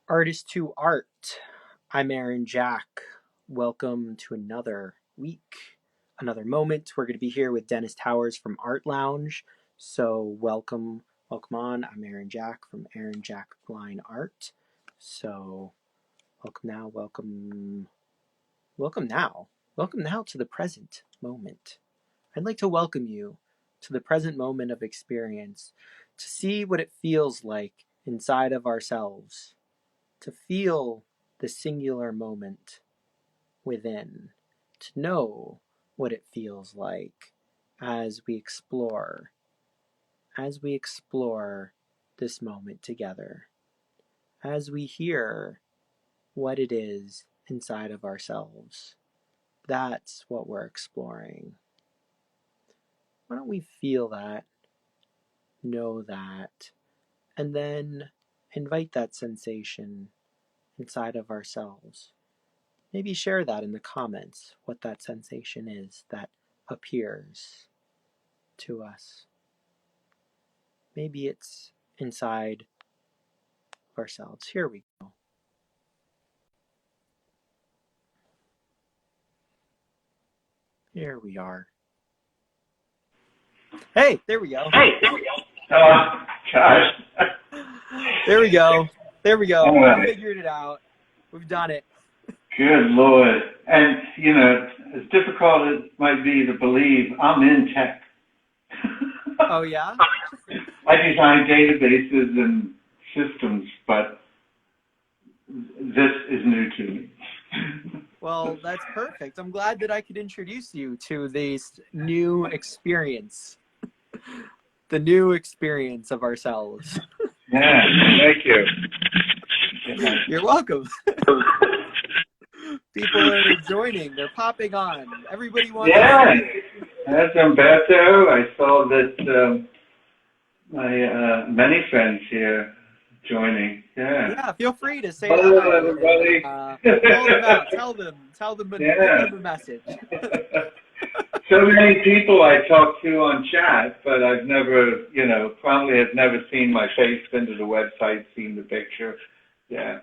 Artist to Art. I'm Aaron Jack. Welcome to another week, another moment. We're going to be here with Dennis Towers from Art Lounge. So welcome on. I'm Aaron Jack from Aaron Jack Line Art. So welcome now to the present moment. I'd like to welcome you to the present moment of experience, to see what it feels like inside of ourselves, to feel the singular moment within, to know what it feels like as we explore this moment together, as we hear what it is inside of ourselves. That's what we're exploring. Why don't we feel that, know that, and then invite that sensation inside of ourselves. Maybe share that in the comments, what that sensation is that appears to us. Maybe it's inside of ourselves. Here we go. Here we are. Hey, there we go. Gosh. There we go. Right. We figured it out. We've done it. Good Lord. And, as difficult as it might be to believe, I'm in tech. Oh, yeah? I design databases and systems, but this is new to me. Well, that's perfect. I'm glad that I could introduce you to this new experience. The new experience of ourselves. Yeah, thank you. You're welcome. People are joining. They're popping on. Everybody wants to see it. That's Umberto. I saw that my many friends here joining. Yeah, feel free to say hello, hi. everybody. Call them out. Tell them give them a message. So many people I talk to on chat, but I've never, probably have never seen my face, been to the website, seen the picture. Yeah.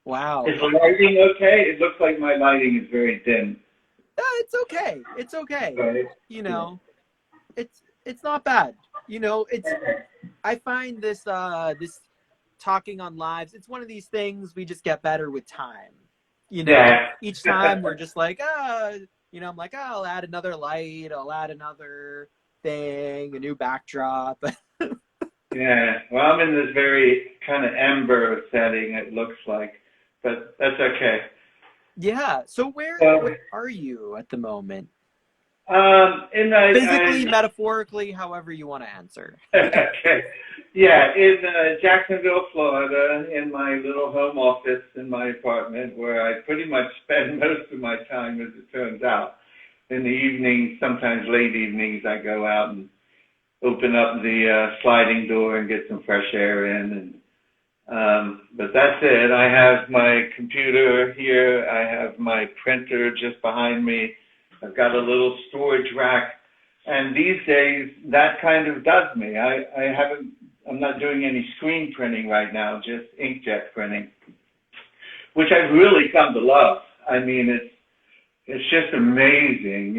Wow. Is the lighting okay? It looks like my lighting is very dim. It's okay. It's okay. Right. It's not bad. I find this this talking on lives, it's one of these things we just get better with time. Each time we're just like, I'm like, I'll add another light, I'll add another thing, a new backdrop. Yeah, well, I'm in this very kind of ember setting, it looks like, but that's okay. Yeah, so where are you at the moment? Physically, metaphorically, however you want to answer. Okay. Yeah, in Jacksonville, Florida, in my little home office in my apartment, where I pretty much spend most of my time, as it turns out. In the evenings, sometimes late evenings, I go out and open up the sliding door and get some fresh air in. But that's it. I have my computer here. I have my printer just behind me. I've got a little storage rack. And these days, that kind of does me. I'm not doing any screen printing right now, just inkjet printing, which I've really come to love. I mean, it's just amazing,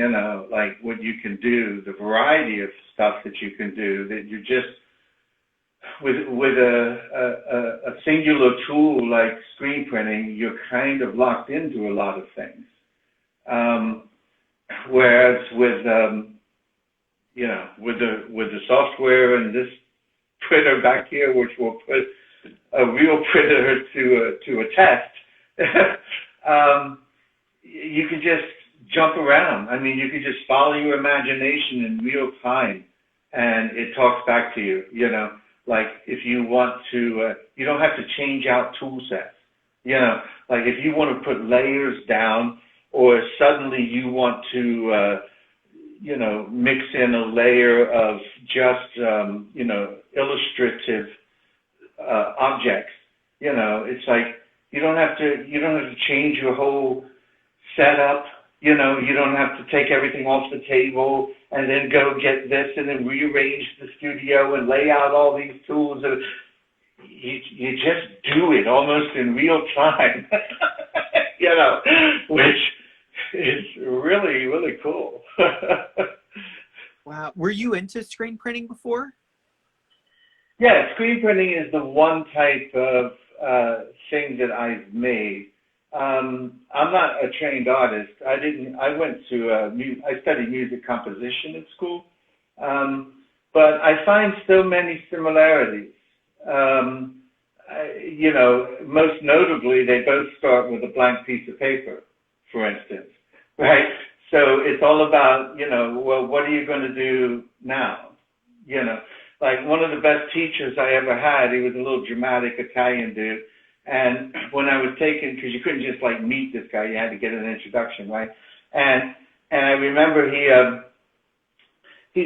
like what you can do, the variety of stuff that you can do, that you just, with a singular tool like screen printing, you're kind of locked into a lot of things. Whereas with the software and this printer back here, which will put a real printer to a test, you can just jump around. I mean, you can just follow your imagination in real time, and it talks back to you. Like if you want to, you don't have to change out tool sets. Like if you want to put layers down, or suddenly you want to, mix in a layer of just, illustrative objects. It's like you don't have to change your whole setup. You don't have to take everything off the table and then go get this and then rearrange the studio and lay out all these tools. you just do it almost in real time, you know, which is really, really cool. Wow. Were you into screen printing before? Yeah, screen printing is the one type of thing that I've made. I'm not a trained artist. I studied music composition at school, but I find so many similarities. You know, most notably, they both start with a blank piece of paper, for instance, right? So it's all about, you know, well, what are you going to do now? You know, like one of the best teachers I ever had, he was a little dramatic Italian dude. And when I was taken, because you couldn't just like meet this guy, you had to get an introduction, right? And I remember he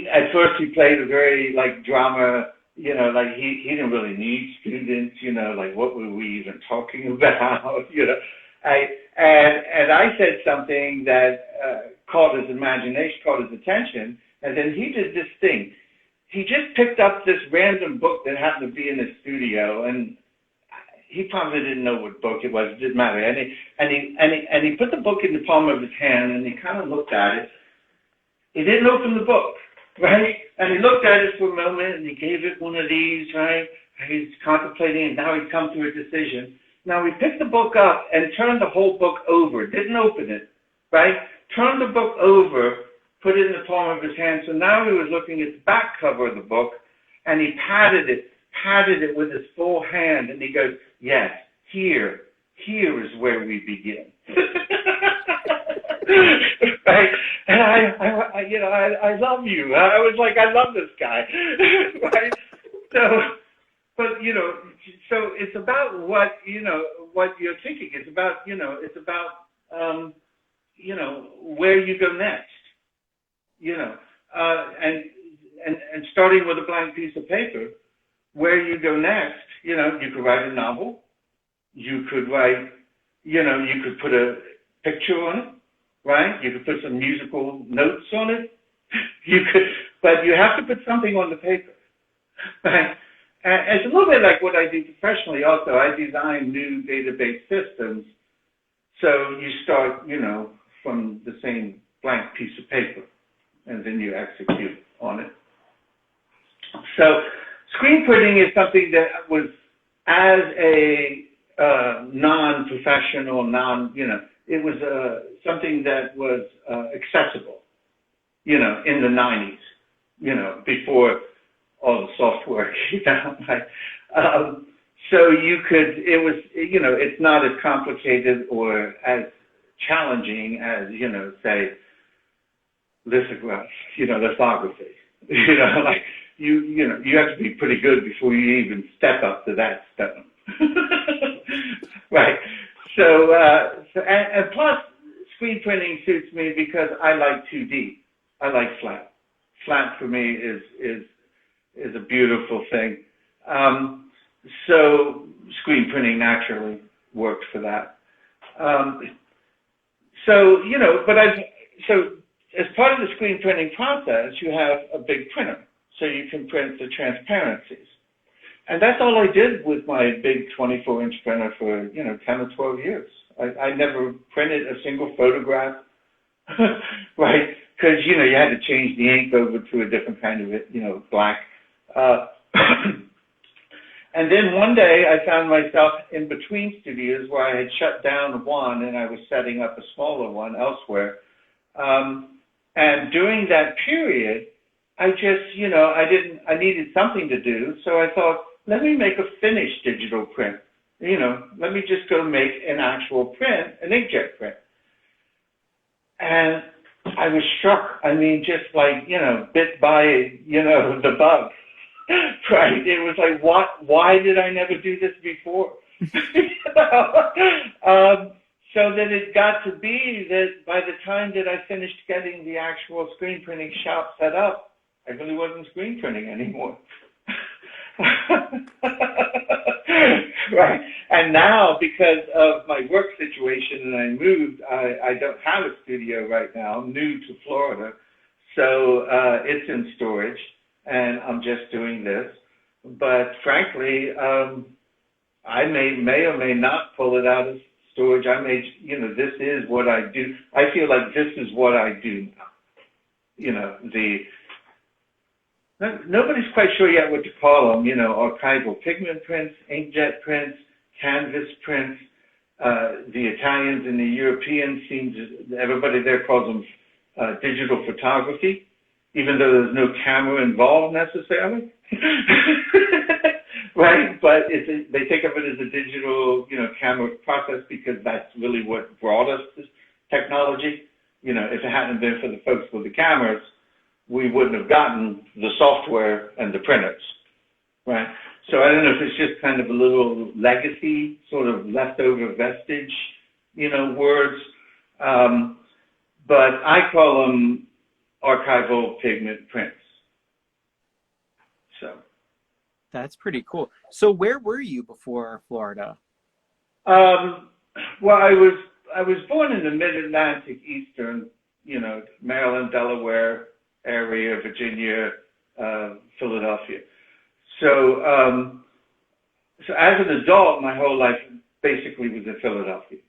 at first he played a very like drama, you know, like he didn't really need students, you know, like what were we even talking about, you know? And I said something that caught his imagination, caught his attention, and then he did this thing. He just picked up this random book that happened to be in his studio, and he probably didn't know what book it was. It didn't matter. And he put the book in the palm of his hand, and he kind of looked at it. He didn't open the book, right? And he looked at it for a moment, and he gave it one of these, right? He's contemplating, and now he's come to a decision. Now he picked the book up and turned the whole book over. Didn't open it, right? Turned the book over, put it in the palm of his hand. So now he was looking at the back cover of the book, and he patted it with his full hand, and he goes, yes, here is where we begin. Right? And I love you. I was like, I love this guy. Right? So, but, you know, so it's about what you're thinking. It's about, where you go next, and starting with a blank piece of paper, where you go next, you could write a novel, you could write, you could put a picture on it, right? You could put some musical notes on it. But you have to put something on the paper, right? And it's a little bit like what I do professionally also. I design new database systems. So you start, from the same blank piece of paper, and then you execute on it. So screen printing is something that was, as a non-professional, it was something that was accessible, in the 90s, before all the software came out. So you could, it's not as complicated or as challenging as, say, lithography. You have to be pretty good before you even step up to that step. Right. So, and plus, screen printing suits me because I like 2D. I like flat. Flat for me is a beautiful thing. So screen printing naturally works for that. So as part of the screen printing process, you have a big printer, so you can print the transparencies. And that's all I did with my big 24-inch printer for, 10 or 12 years. I never printed a single photograph, right? Because, you had to change the ink over to a different kind of, black. And then one day I found myself in between studios where I had shut down one and I was setting up a smaller one elsewhere. And during that period, I just, I needed something to do. So I thought, let me make a finished digital print. Let me just go make an actual print, an inkjet print. And I was struck, just like, bit by, the bug. Right? It was like, why did I never do this before? So then it got to be that by the time that I finished getting the actual screen printing shop set up, I really wasn't screen printing anymore. Right. And now, because of my work situation and I moved, I don't have a studio right now. I'm new to Florida. So it's in storage and I'm just doing this. but frankly, I may or may not pull it out of storage. This is what I do. I feel like this is what I do now. Nobody's quite sure yet what to call them, archival pigment prints, inkjet prints, canvas prints. The Italians and the Europeans everybody there calls them digital photography, even though there's no camera involved necessarily. Right? But they think of it as a digital, camera process because that's really what brought us this technology. If it hadn't been for the folks with the cameras, we wouldn't have gotten the software and the printers, right? So I don't know if it's just kind of a little legacy, sort of leftover vestige, words. But I call them archival pigment prints. So. That's pretty cool. So where were you before Florida? Well, I was born in the Mid-Atlantic, Eastern, Maryland, Delaware area, Virginia, Philadelphia. So as an adult, my whole life basically was in Philadelphia.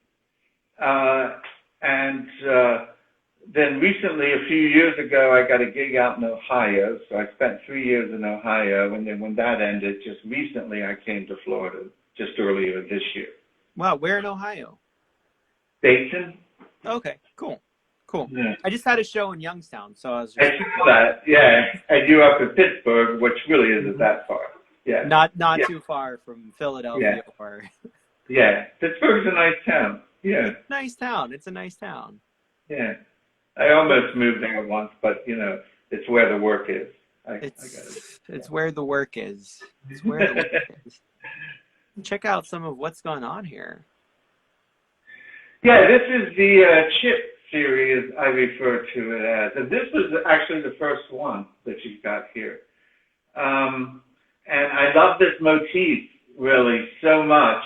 Then recently, a few years ago, I got a gig out in Ohio. So I spent 3 years in Ohio. And then when that ended, just recently, I came to Florida just earlier this year. Wow. Where in Ohio? Dayton. Okay, cool. Yeah. I just had a show in Youngstown, so I was I saw that, yeah. And you up in Pittsburgh, which really isn't that far. Yeah. Not too far from Philadelphia. Yeah. Pittsburgh's a nice town. Yeah. Nice town. It's a nice town. Yeah. I almost moved there once, but it's where the work is. It's where the work is. It's where the work is. Check out some of what's going on here. Yeah, this is the chip series I refer to it as. And this was actually the first one that you've got here. And I love this motif really so much.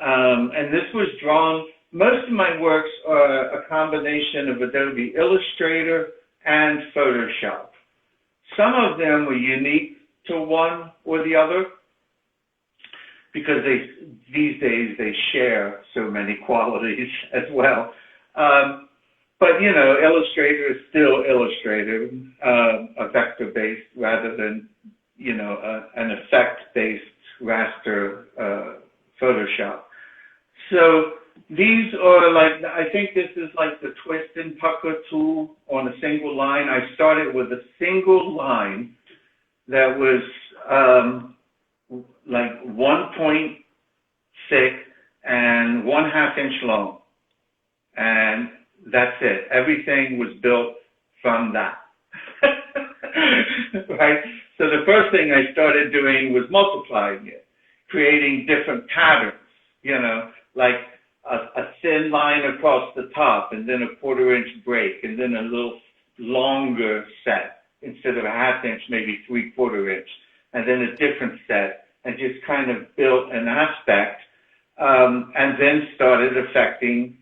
And this was drawn, most of my works are a combination of Adobe Illustrator and Photoshop. Some of them were unique to one or the other because these days they share so many qualities as well. But Illustrator is still Illustrator, a vector-based rather than, an effect-based raster Photoshop. So these are I think this is like the twist and pucker tool on a single line. I started with a single line that was 1 point thick and 1/2 inch long. And that's it. Everything was built from that. Right? So the first thing I started doing was multiplying it, creating different patterns, like a thin line across the top and then a 1/4 inch break and then a little longer set instead of a 1/2 inch, maybe 3/4 inch, and then a different set, and just kind of built an aspect, and then started affecting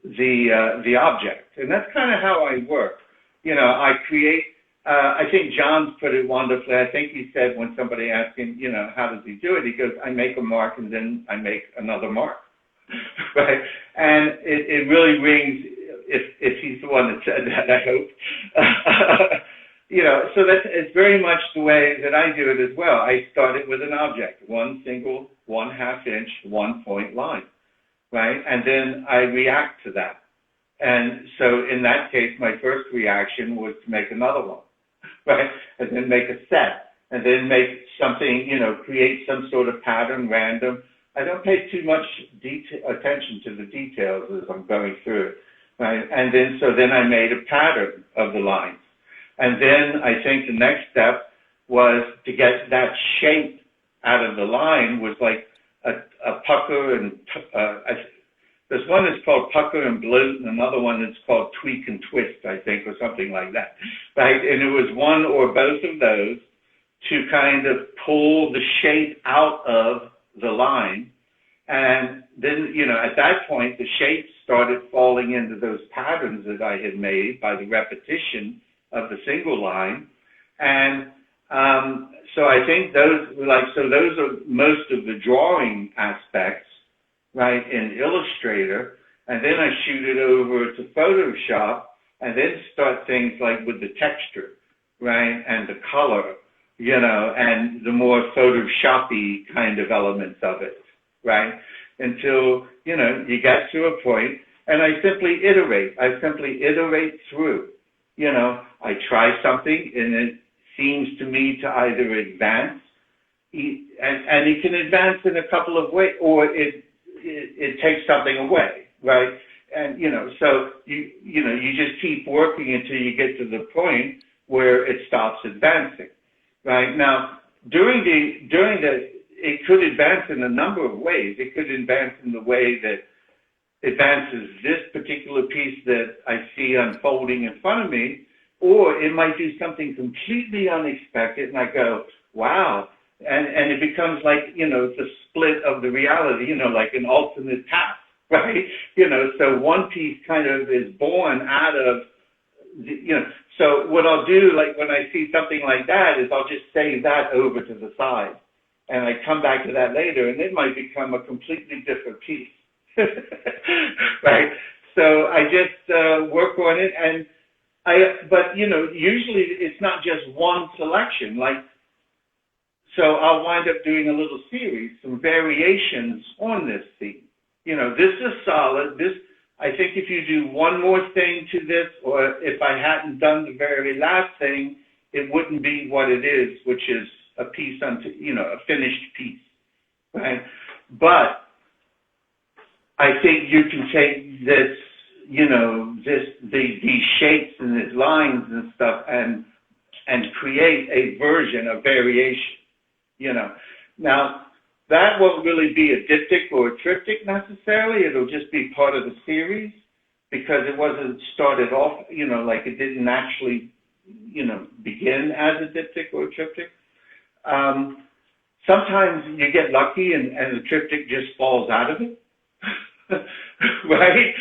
the object. And that's kind of how I work. I create, I think John's put it wonderfully. I think he said when somebody asked him, how does he do it? He goes, I make a mark and then I make another mark. Right? And it really rings, if he's the one that said that, I hope. So it's very much the way that I do it as well. I started with an object, one single 1/2 inch, 1 point line, right? And then I react to that. And so in that case, my first reaction was to make another one, right? And then make a set, and then make something, create some sort of pattern, random. I don't pay too much attention to the details as I'm going through it, right? And then I made a pattern of the lines. And then I think the next step was to get that shape out of the line was like a pucker and there's one that's called pucker and bloat and another one that's called tweak and twist, I think, or something like that, right? And it was one or both of those to kind of pull the shape out of the line. And then, at that point, the shape started falling into those patterns that I had made by the repetition of the single line. And So I think those are most of the drawing aspects, right, in Illustrator, and then I shoot it over to Photoshop, and then start things like with the texture, right, and the color, and the more Photoshop-y kind of elements of it, right, until, you get to a point, and I simply iterate through, I try something, and it seems to me to either advance, and it can advance in a couple of ways, or it takes something away, right? And so you just keep working until you get to the point where it stops advancing, right? Now, during the it could advance in a number of ways. It could advance in the way that advances this particular piece that I see unfolding in front of me, or it might do something completely unexpected, and I go, wow. And it becomes like, the split of the reality, like an alternate path, right? So one piece kind of is born out of, so what I'll do, like when I see something like that, is I'll just save that over to the side. And I come back to that later, and it might become a completely different piece, right? So I just work on it, and but usually it's not just one selection. So I'll wind up doing a little series, some variations on this theme. This is solid. I think if you do one more thing to this, or if I hadn't done the very last thing, it wouldn't be what it is, which is a piece a finished piece, right? But I think you can take this, these shapes and these lines and stuff, and create a version, a variation, Now, that won't really be a diptych or a triptych necessarily. It'll just be part of the series, because it wasn't started off, like it didn't actually, begin as a diptych or a triptych. Sometimes you get lucky and the triptych just falls out of it, right?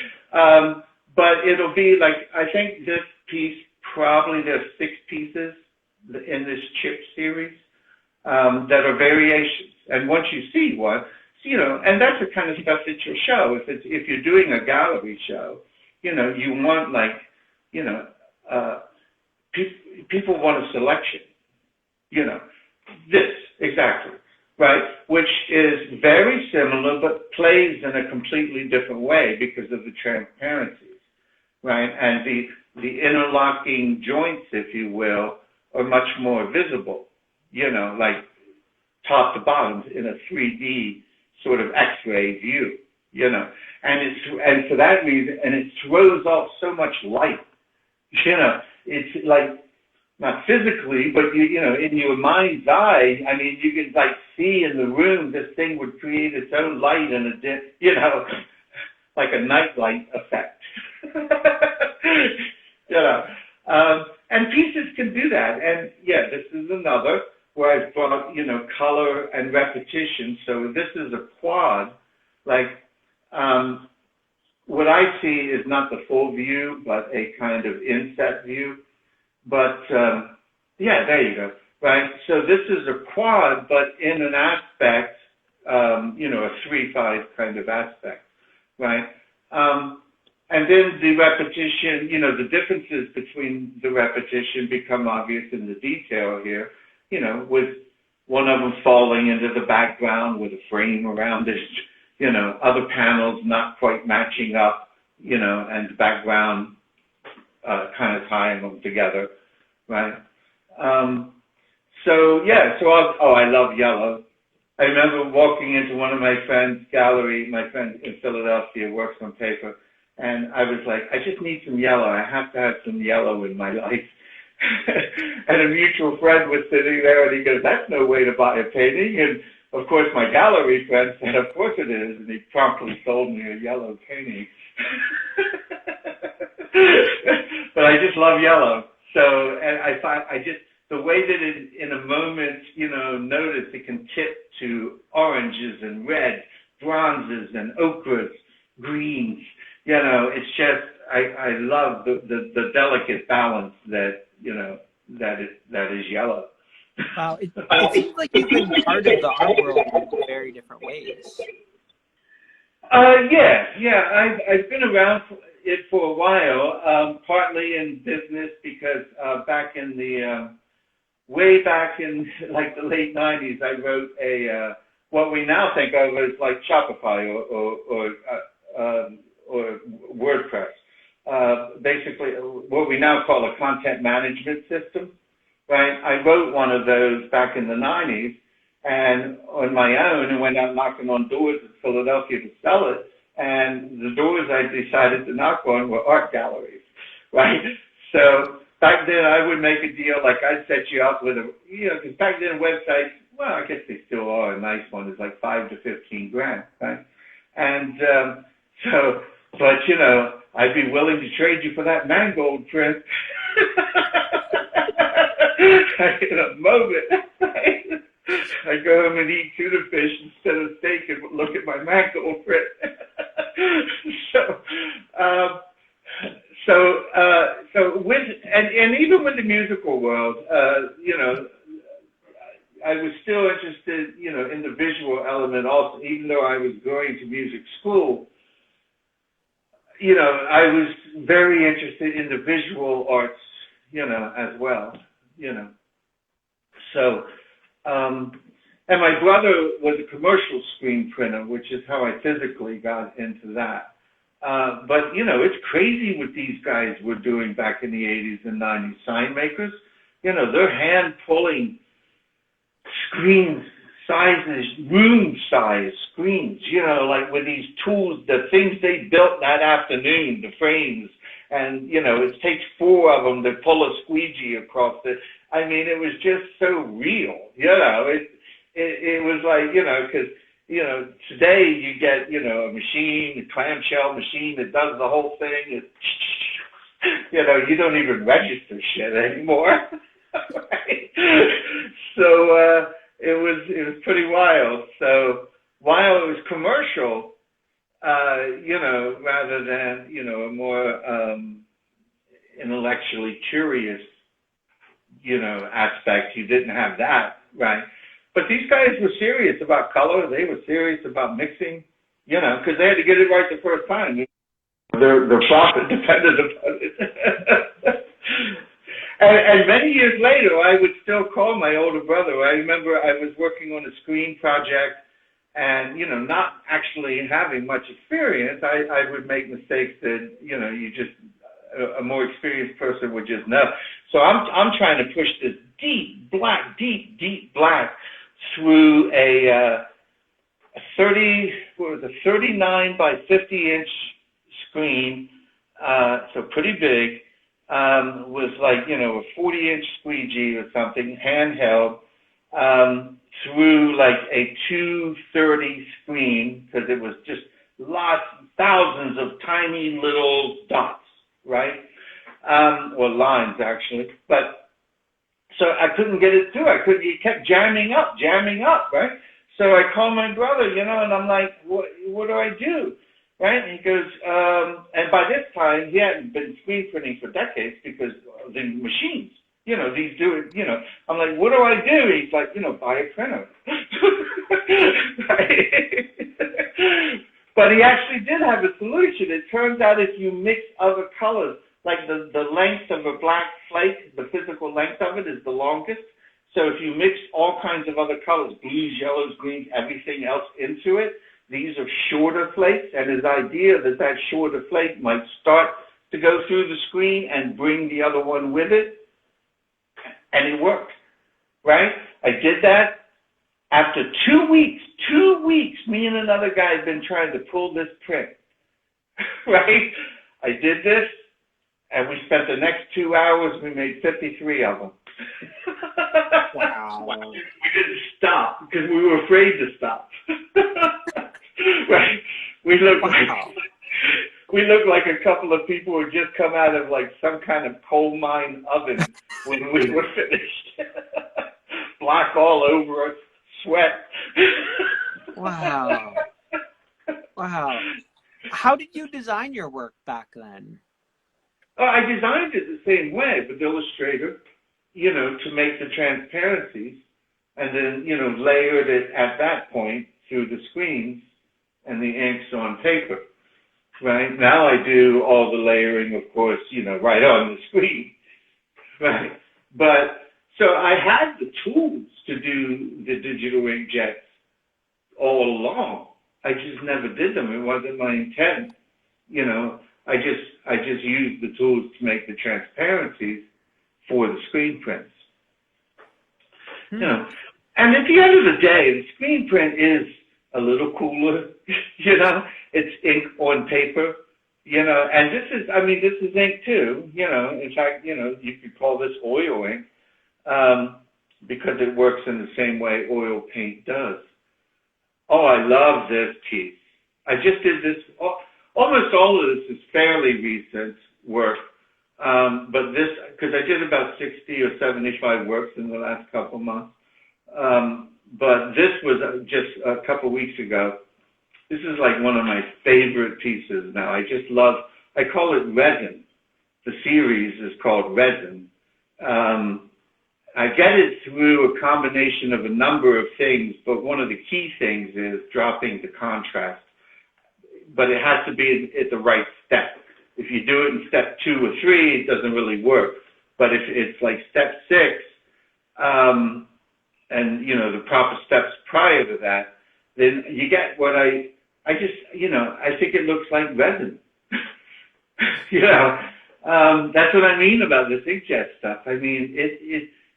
But it'll be like, I think this piece, probably there's 6 pieces in this chip series that are variations. And once you see one, and that's the kind of stuff that you'll show. If you're doing a gallery show, you want people want a selection, this, exactly, right? Which is very similar, but plays in a completely different way because of the transparencies, right? And the interlocking joints, if you will, are much more visible, like top to bottom in a 3D sort of X-ray view, and for that reason, and it throws off so much light, it's like, not physically, but in your mind's eye, I mean, you can like see in the room, this thing would create its own light and like a night light effect. And pieces can do that. And yeah, this is another where I've brought, color and repetition. So this is a quad. Like, what I see is not the full view, but a kind of inset view. But, yeah, there you go, right? So this is a quad, but in an aspect, a 3-5 kind of aspect, right? And then the repetition, the differences between the repetition become obvious in the detail here, with one of them falling into the background with a frame around it, other panels not quite matching up, and the background kind of tying them together, right? I love yellow. I remember walking into one of my friend's gallery. My friend in Philadelphia works on paper, and I was like, I just need some yellow. I have to have some yellow in my life. And a mutual friend was sitting there, and he goes, that's no way to buy a painting. And of course, my gallery friend said, of course it is, and he promptly sold me a yellow painting. But I just love yellow. So, and I find the way that it, in a moment, notice it can tip to oranges and reds, bronzes and ochres, greens. It's just, I love the delicate balance that, that is yellow. Wow, it seems like you've been part of the art world in very different ways. I've been around it for a while, partly in business because back in the way back in like the late '90s, I wrote a what we now think of as like Shopify or WordPress, basically what we now call a content management system. Right, I wrote one of those back in the '90s, and on my own, and went out knocking on doors in Philadelphia to sell it. And the doors I decided to knock on were art galleries, right? So back then I would make a deal, like I'd set you up with because back then websites, well, I guess they still are, a nice one is like $5 to $15,000, right? And but I'd be willing to trade you for that mangold print. In a moment, right? I go home and eat tuna fish instead of steak and look at my mangold print. And even with the musical world, I was still interested, in the visual element also, even though I was going to music school. I was very interested in the visual arts, as well, So, and my brother was a commercial screen printer, which is how I physically got into that. But, it's crazy what these guys were doing back in the 80s and 90s. Sign makers, they're hand pulling screen sizes, room size screens, like with these tools, the things they built that afternoon, the frames, and, it takes 4 of them to pull a squeegee across it. I mean, it was just so real, it was like, because, today you get, a machine, a clamshell machine that does the whole thing. You don't even register shit anymore. Right? So, it was pretty wild. So while it was commercial, rather than, a more intellectually curious, aspect, you didn't have that, right? But these guys were serious about color. They were serious about mixing, because they had to get it right the first time. Their profit depended upon it. And many years later, I would still call my older brother. I remember I was working on a screen project and, not actually having much experience. I would make mistakes that, a more experienced person would just know. So I'm trying to push this deep black through a 39 by 50 inch screen, so pretty big. Was like, a 40-inch squeegee or something, handheld, through like a 230 screen, because it was just thousands of tiny little dots, right? Or lines, actually. But, so I couldn't get it through. It kept jamming up, right? So I called my brother, and I'm like, what do I do? Right? And he goes, and by this time, he hadn't been screen printing for decades because of the machines. These do it, I'm like, what do I do? He's like, buy a printer. Right? But he actually did have a solution. It turns out if you mix other colors, like the length of a black flake, the physical length of it is the longest. So if you mix all kinds of other colors, blues, yellows, greens, everything else into it, these are shorter flakes, and his idea that shorter flake might start to go through the screen and bring the other one with it, and it worked, right? I did that. After 2 weeks, me and another guy had been trying to pull this print, right? I did this, and we spent the next 2 hours, we made 53 of them. Wow. We didn't stop because we were afraid to stop. Right? We looked like a couple of people who had just come out of like some kind of coal mine oven when we were finished. Black all over us, sweat. Wow. How did you design your work back then? I designed it the same way with Illustrator, to make the transparencies. and then, layered it at that point through the screens and the inks on paper, right? Now I do all the layering, of course, right on the screen, right? But, so I had the tools to do the digital inkjets all along. I just never did them. It wasn't my intent. I just used the tools to make the transparencies for the screen prints. And at the end of the day, the screen print is a little cooler, it's ink on paper, and this is ink too, in fact, you could call this oil ink, because it works in the same way oil paint does. Oh, I love this piece. I just did this, almost all of this is fairly recent work, but this, because I did about 60 or 75 works in the last couple months, but this was just a couple weeks ago. This is like one of my favorite pieces now. I call it Resin. The series is called Resin. I get it through a combination of a number of things, but one of the key things is dropping the contrast. But it has to be at the right step. If you do it in step 2 or 3, it doesn't really work. But if it's like step 6, and the proper steps prior to that, then you get what I think it looks like resin. That's what I mean about this inkjet stuff. I mean,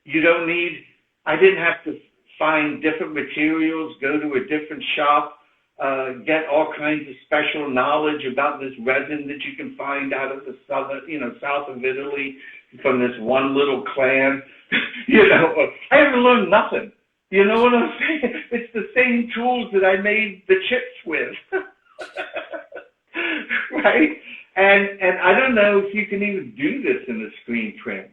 you don't need, I didn't have to find different materials, go to a different shop, get all kinds of special knowledge about this resin that you can find out of the south of Italy from this one little clan. I haven't learned nothing. You know what I'm saying? It's the same tools that I made the chips with. Right? And I don't know if you can even do this in a screen print.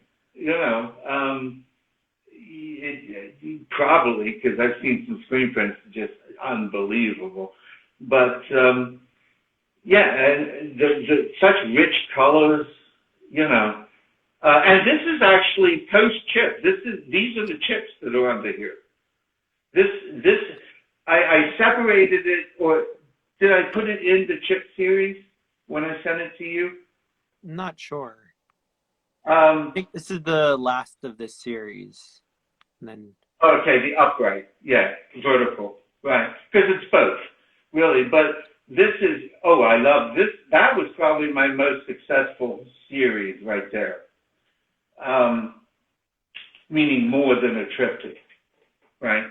Probably, because I've seen some screen prints just unbelievable. But and the such rich colors, and this is actually post chip. These are the chips that are under here. I separated it, or did I put it in the chip series when I sent it to you? Not sure. I think this is the last of this series. And then okay, the upright, vertical, right? Because it's both, really. But this is, I love this. That was probably my most successful series right there. Meaning more than a triptych, right?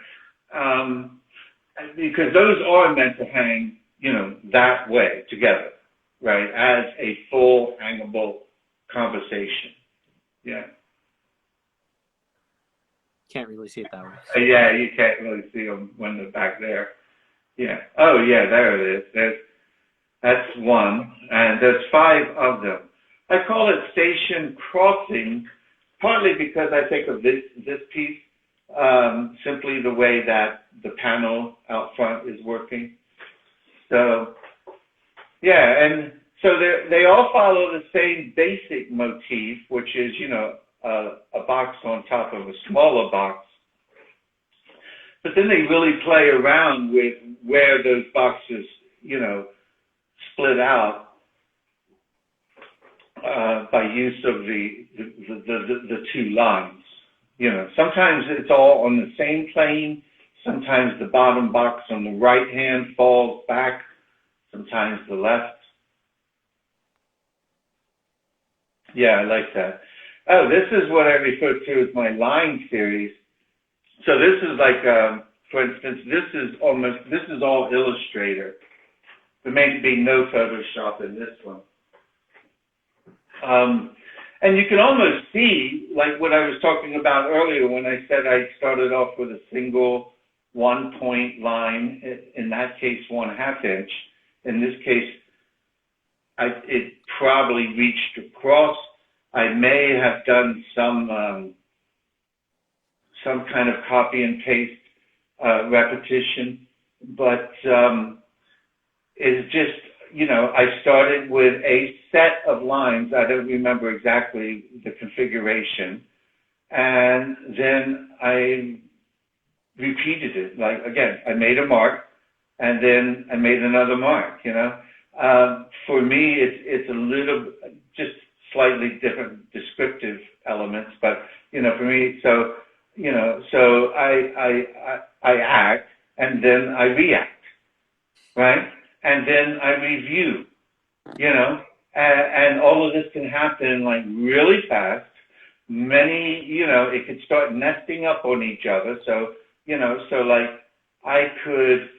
Because those are meant to hang, that way together, right? As a full hangable conversation. Yeah. Can't really see it that way. Yeah, you can't really see them when they're back there. Yeah. Oh, yeah, there it is. That's one, and there's 5 of them. I call it station crossing, partly because I think of this piece, simply the way that the panel out front is working. So, yeah, and so they all follow the same basic motif, which is, a box on top of a smaller box. But then they really play around with where those boxes, split out by use of the 2 lines. Sometimes it's all on the same plane. Sometimes the bottom box on the right hand falls back. Sometimes the left. Yeah, I like that. Oh, this is what I refer to as my line series. So this is like, for instance, this is all Illustrator. There may be no Photoshop in this one. And you can almost see, like what I was talking about earlier when I said I started off with a single 1-point line, in that case 1/2 inch. In this case, it probably reached across. I may have done some kind of copy and paste repetition, but it's just, I started with a set of lines. I don't remember exactly the configuration. And then I repeated it. Like, again, I made a mark, and then I made another mark, you know. For me, it's a little, just slightly different descriptive elements, but, you know, for me, so, you know, so I act, and then I react, right? And then I review, you know, and all of this can happen like really fast. Many, you know, it could start nesting up on each other. So, you know, so like I could,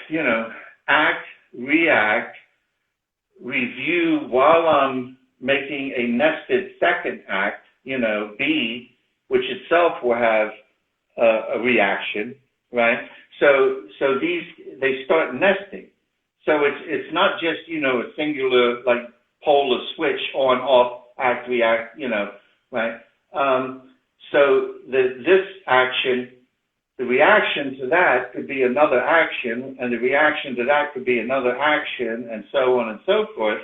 you know, act, react, review while I'm making a nested second act, you know, B, which itself will have a reaction, right? So these, they start nesting. So it's not just, you know, a singular, like, polar switch on, off, act, react, you know, right? So this action, the reaction to that could be another action, and the reaction to that could be another action, and so on and so forth,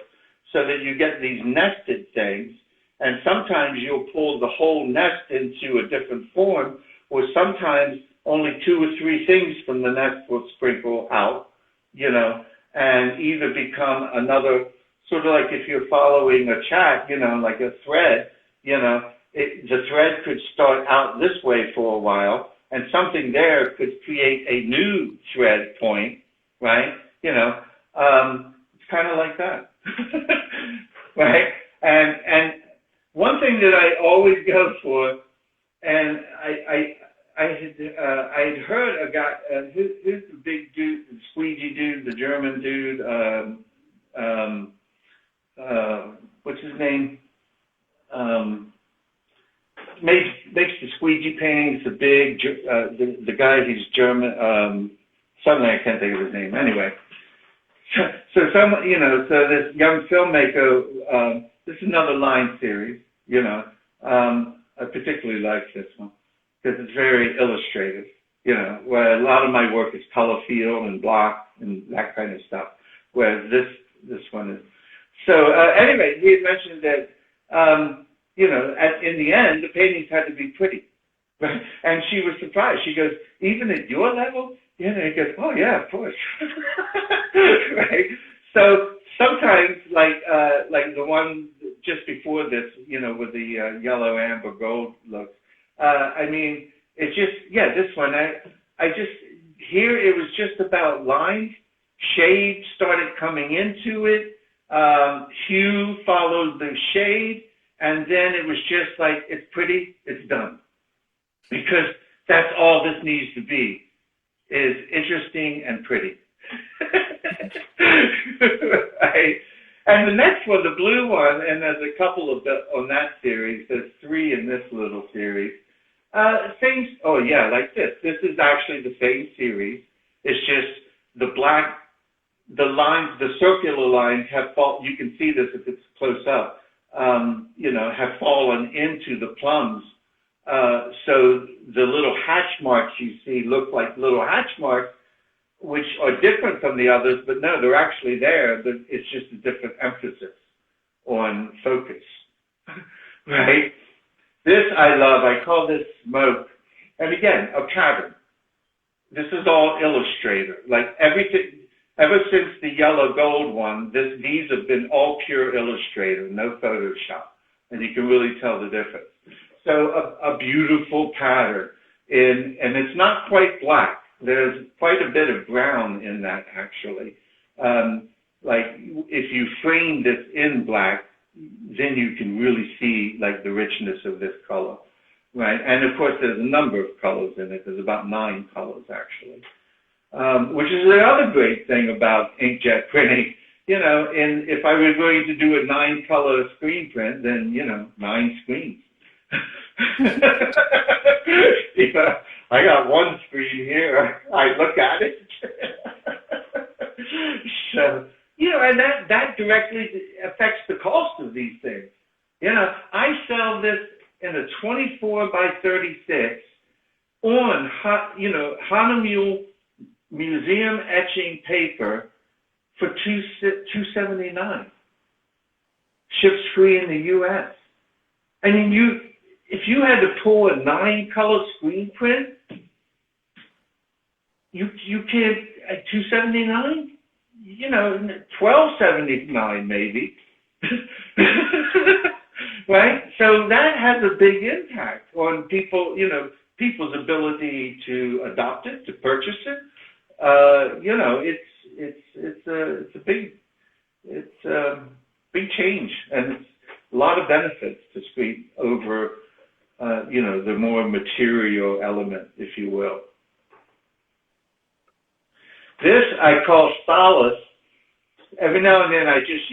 so that you get these nested things. And sometimes you'll pull the whole nest into a different form, or sometimes only 2 or 3 things from the nest will sprinkle out, you know, and either become another, sort of like if you're following a chat, you know, like a thread, you know, the thread could start out this way for a while, and something there could create a new thread point, right? You know, it's kind of like that, right? And one thing that I always go for, and I had heard a guy, who's the big dude, the squeegee dude, the German dude, what's his name? Makes the squeegee paintings, the big, the guy, he's German, suddenly I can't think of his name. Anyway, so some, you know, so this young filmmaker, this is another line series, you know, I particularly like this one because it's very illustrative, you know, where a lot of my work is color field and block and that kind of stuff, whereas this one is. So anyway, he had mentioned that, you know, in the end, the paintings had to be pretty. Right? And she was surprised. She goes, even at your level? You know, he goes, oh, yeah, of course. Right? So sometimes, like the one just before this, you know, with the yellow, amber, gold looks, I mean, it just, yeah, this one, I just, here it was just about lines. Shade started coming into it. Hue followed the shade. And then it was just like, it's pretty, it's done. Because that's all this needs to be, is interesting and pretty. Right? And the next one, the blue one, and there's a couple of on that series, there's 3 in this little series. Same, oh yeah, like this. This is actually the same series. It's just the black, the lines, the circular lines have you can see this if it's close up. You know, have fallen into the plums. So the little hatch marks you see look like little hatch marks, which are different from the others, but no, they're actually there, but it's just a different emphasis on focus. Right? This I love. I call this smoke. And again, a pattern. This is all Illustrator. Like everything. Ever since the yellow gold one, these have been all pure Illustrator, no Photoshop, and you can really tell the difference. So a beautiful pattern, and it's not quite black. There's quite a bit of brown in that actually. Like if you frame this in black, then you can really see like the richness of this color, right? And of course, there's a number of colors in it. There's about 9 colors actually. Which is the other great thing about inkjet printing. You know, and if I were going to do a 9-color screen print, then, you know, 9 screens. You know, I got one screen here. I look at it. So, you know, and that directly affects the cost of these things. You know, I sell this in a 24 by 36 on, you know, Hahnemühle museum etching paper for $279. Ships free in the U.S. I mean, if you had to pull a 9-color screen print, you can't at $279, $12.79 maybe, right? So that has a big impact on people, people's ability to adopt it, to purchase it. It's a big change, and it's a lot of benefits to screen over, the more material element, if you will. This I call Solace. Every now and then I just,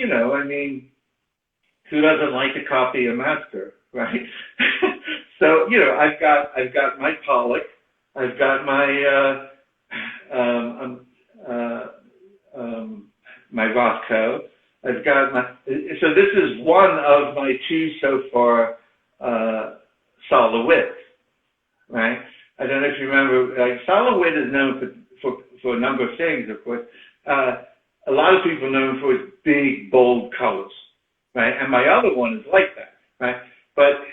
who doesn't like to copy a master, right? So, I've got my Pollock, I've got my my Rothko, I've got so this is one of my 2 so far, LeWitt, right? I don't know if you remember, LeWitt is known for a number of things, of course. A lot of people know him for his big, bold colors, right? And my other one is like that, right? But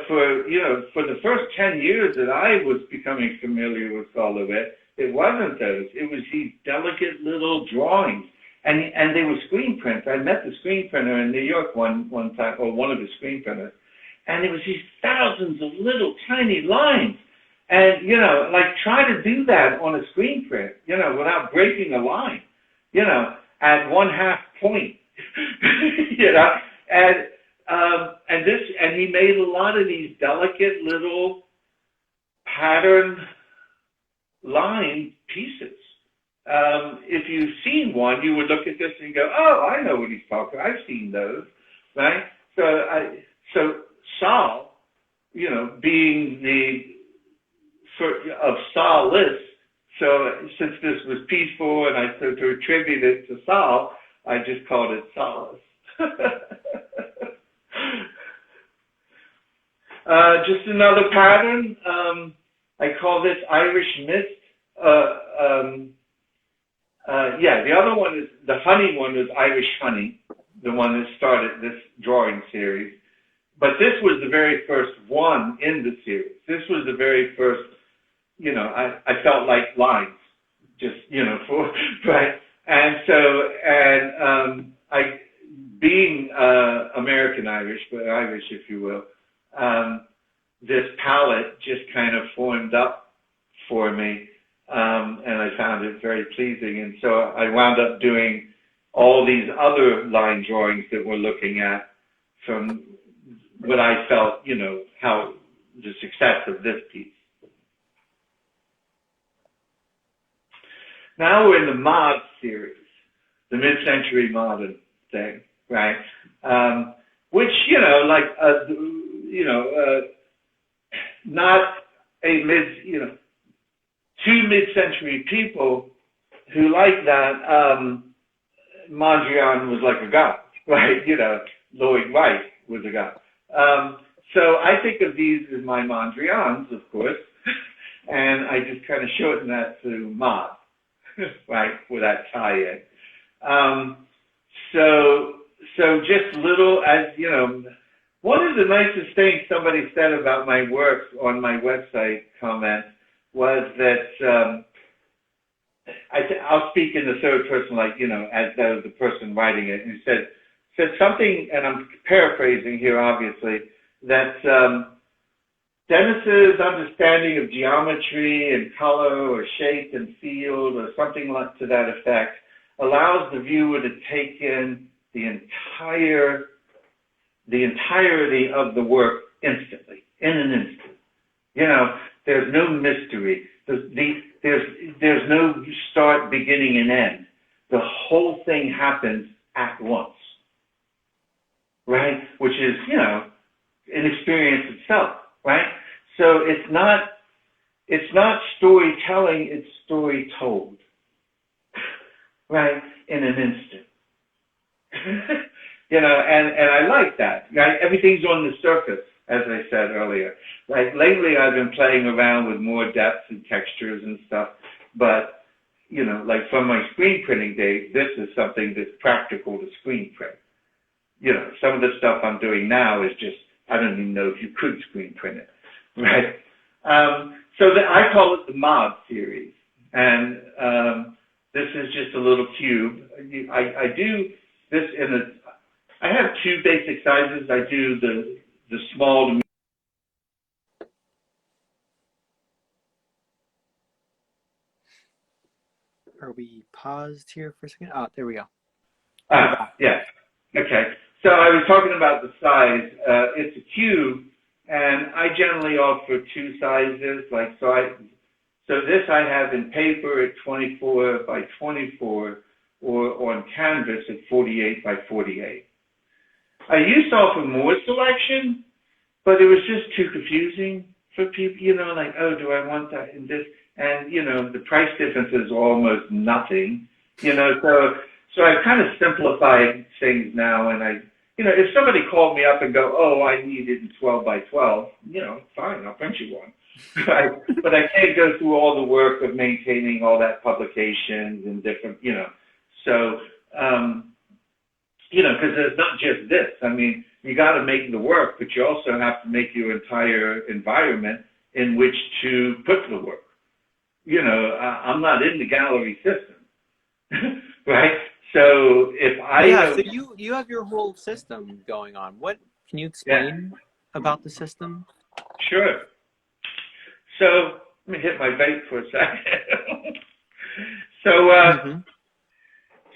for the first 10 years that I was becoming familiar with LeWitt, it wasn't those. It was these delicate little drawings, and they were screen prints. I met the screen printer in New York one time, or one of the screen printers, and it was these thousands of little tiny lines. And, try to do that on a screen print, without breaking a line, at 1/2 point, and he made a lot of these delicate little pattern line pieces. If you've seen one, you would look at this and go, oh, I know what he's talking about. I've seen those, right? So Sol, being of Solace, so since this was peaceful and I to attribute it to Sol, I just called it Solace. Just another pattern. I call this Irish Mist. The other one is, the honey one is Irish Honey, the one that started this drawing series. But this was the very first one in the series. This was the very first, I felt like lines, just, right? And so, being American Irish, but Irish, if you will, this palette just kind of formed up for me, and I found it very pleasing. And so I wound up doing all these other line drawings that we're looking at from what I felt, how the success of this piece. Now we're in the mod series, the mid-century modern thing, right? Which, not a two mid-century people who like that, Mondrian was like a god, right? Lloyd Wright was a god. So I think of these as my Mondrians, of course, and I just kind of shorten that to mod, right, for that tie-in. So just little, as one of the nicest things somebody said about my work on my website comment was that I'll speak in the third person, as though the person writing it, and said something, and I'm paraphrasing here, obviously, that Dennis's understanding of geometry and color or shape and field or something like to that effect allows the viewer to take in the entirety of the work instantly, in an instant. There's no mystery. There's no start, beginning, and end. The whole thing happens at once, right? Which is, an experience itself, right? So it's not storytelling, it's story told, right? In an instant. And I like that, right? Everything's on the surface, as I said earlier. Like lately I've been playing around with more depth and textures and stuff, but, like from my screen printing days, this is something that's practical to screen print. Some of the stuff I'm doing now is just I don't even know if you could screen print it, right? So I call it the mod series. And this is just a little cube. I do this I have two basic sizes. I do the small to medium. Are we paused here for a second? Oh, there we go. Yes. Okay. So I was talking about the size. It's a cube, and I generally offer two sizes. So this I have in paper at 24 by 24, or on canvas at 48 by 48. I used to offer more selection, but it was just too confusing for people, like, oh, do I want that in this? And, the price difference is almost nothing, so I've kind of simplified things now. And if somebody called me up and go, oh, I need it in 12 by 12, fine, I'll print you one. Right? But I can't go through all the work of maintaining all that publications and different, so, because it's not just this. I mean, you got to make the work, but you also have to make your entire environment in which to put the work. I'm not in the gallery system, right? So so you have your whole system going on. What can you explain about the system? Sure. So let me hit my vape for a second.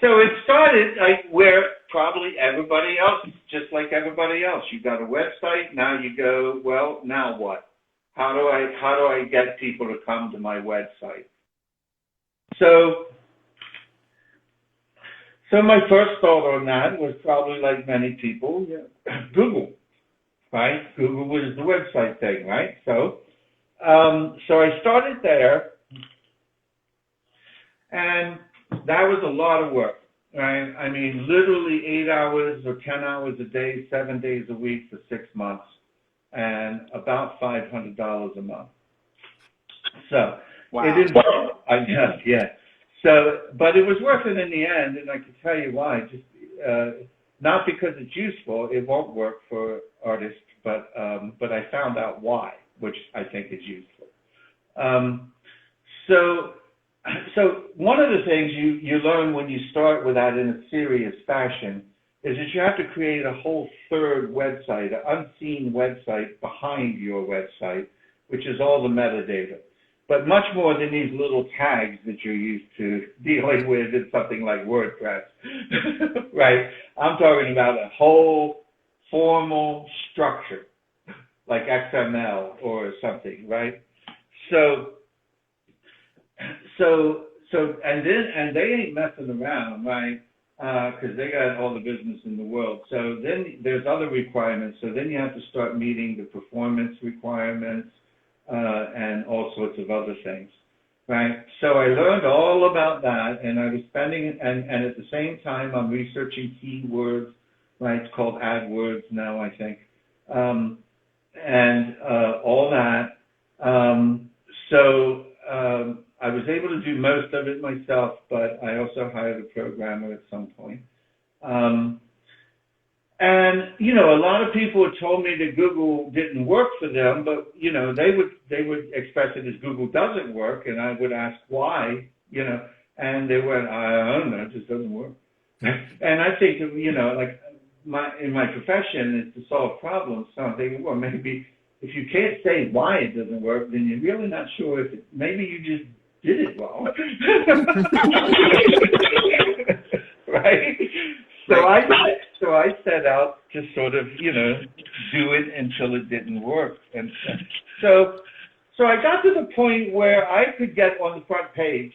So it started where probably everybody else, just like everybody else. You got a website. Now you go, well, now what? How do I get people to come to my website? So my first thought on that was probably like many people, Google, right? Google was the website thing, right? So I started there, and that was a lot of work, right? I mean, literally 8 hours or 10 hours a day, 7 days a week for 6 months, and about $500 a month. So it is, I know, yeah. So, but it was worth it in the end, and I can tell you why. Just not because it's useful; it won't work for artists. But I found out why, which I think is useful. So one of the things you learn when you start with that in a serious fashion is that you have to create a whole third website, an unseen website behind your website, which is all the metadata. But much more than these little tags that you're used to dealing with in something like WordPress, right? I'm talking about a whole formal structure, like XML or something, right? And they ain't messing around, right? Because they got all the business in the world. So then there's other requirements. So then you have to start meeting the performance requirements and all sorts of other things, right? So I learned all about that, and I was spending, and at the same time I'm researching keywords, right? It's called AdWords now, I think, and all that. I was able to do most of it myself, but I also hired a programmer at some point. And, a lot of people had told me that Google didn't work for them, but, they would express it as Google doesn't work, and I would ask why, and they went, I don't know, it just doesn't work. And I think, in my profession is to solve problems. So I'm thinking, well, maybe if you can't say why it doesn't work, then you're really not sure if maybe you just did it wrong. Right? So I set out to sort of, do it until it didn't work. And so I got to the point where I could get on the front page,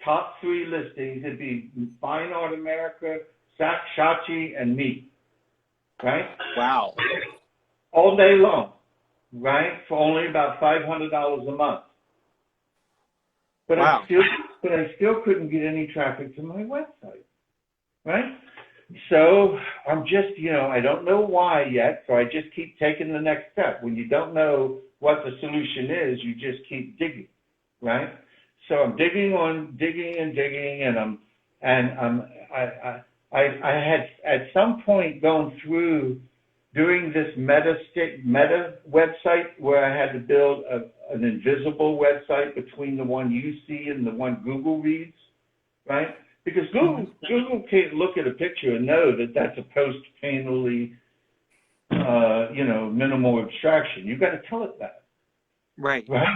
top 3 listings. It'd be Fine Art America, Shachi, and me. Right? Wow. All day long, right? For only about $500 a month. But wow. I still couldn't get any traffic to my website, right? So I'm just, I don't know why yet, so I just keep taking the next step. When you don't know what the solution is, you just keep digging, right? So I'm digging, and I had at some point gone through doing this meta website where I had to build an invisible website between the one you see and the one Google reads, right? Because Google can't look at a picture and know that that's a post-painterly, minimal abstraction. You got to tell it that, Right. And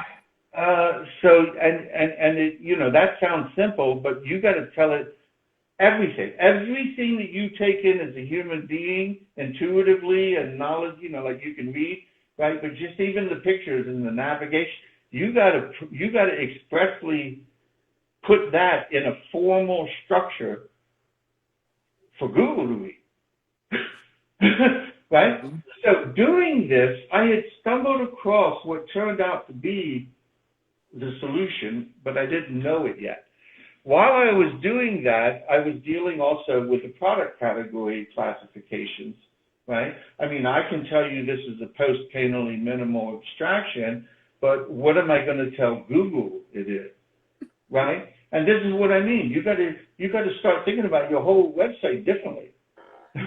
it, that sounds simple, but you got to tell it everything that you take in as a human being intuitively and knowledge, like you can read, right? But just even the pictures and the navigation, you got to expressly put that in a formal structure for Google to read. Right? So doing this, I had stumbled across what turned out to be the solution, but I didn't know it yet. While I was doing that, I was dealing also with the product category classifications, right? I mean, I can tell you this is a post-painterly minimal abstraction, but what am I going to tell Google it is, right? And this is what I mean. You got to start thinking about your whole website differently,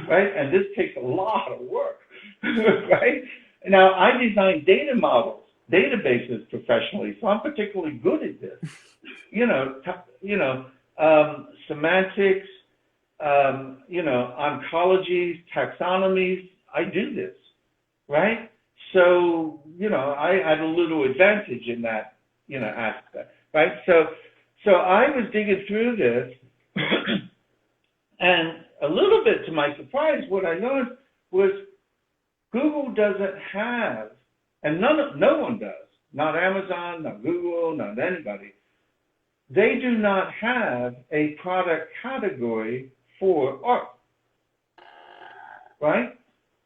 right? And this takes a lot of work, right? Now, I design data models, databases professionally, so I'm particularly good at this. Semantics, ontologies, taxonomies. I do this, right? So, I had a little advantage in that, aspect, right? So I was digging through this, and a little bit to my surprise, what I noticed was Google doesn't have, and no one does, not Amazon, not Google, not anybody. They do not have a product category for art, right?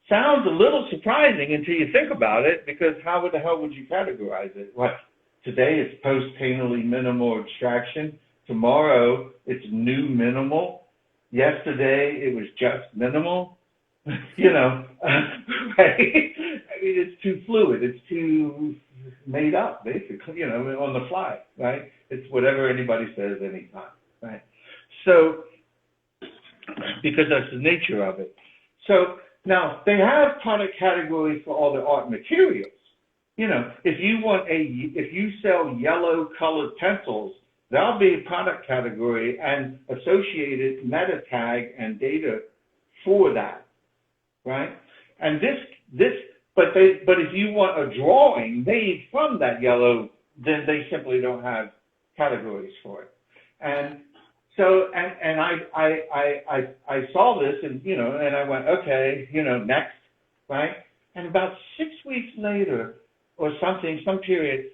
Sounds a little surprising until you think about it, because how the hell would you categorize it? What? Today it's post-painterly minimal abstraction. Tomorrow it's new minimal. Yesterday it was just minimal. Right? I mean, it's too fluid. It's too made up, basically, on the fly, right? It's whatever anybody says anytime, right? So, because that's the nature of it. So, now, they have product categories for all the art materials. If you sell yellow colored pencils, there'll be a product category and associated meta tag and data for that, right? And but if you want a drawing made from that yellow, then they simply don't have categories for it. And so, and I saw this, and and I went, okay, next, right? And about 6 weeks later, or something, some period,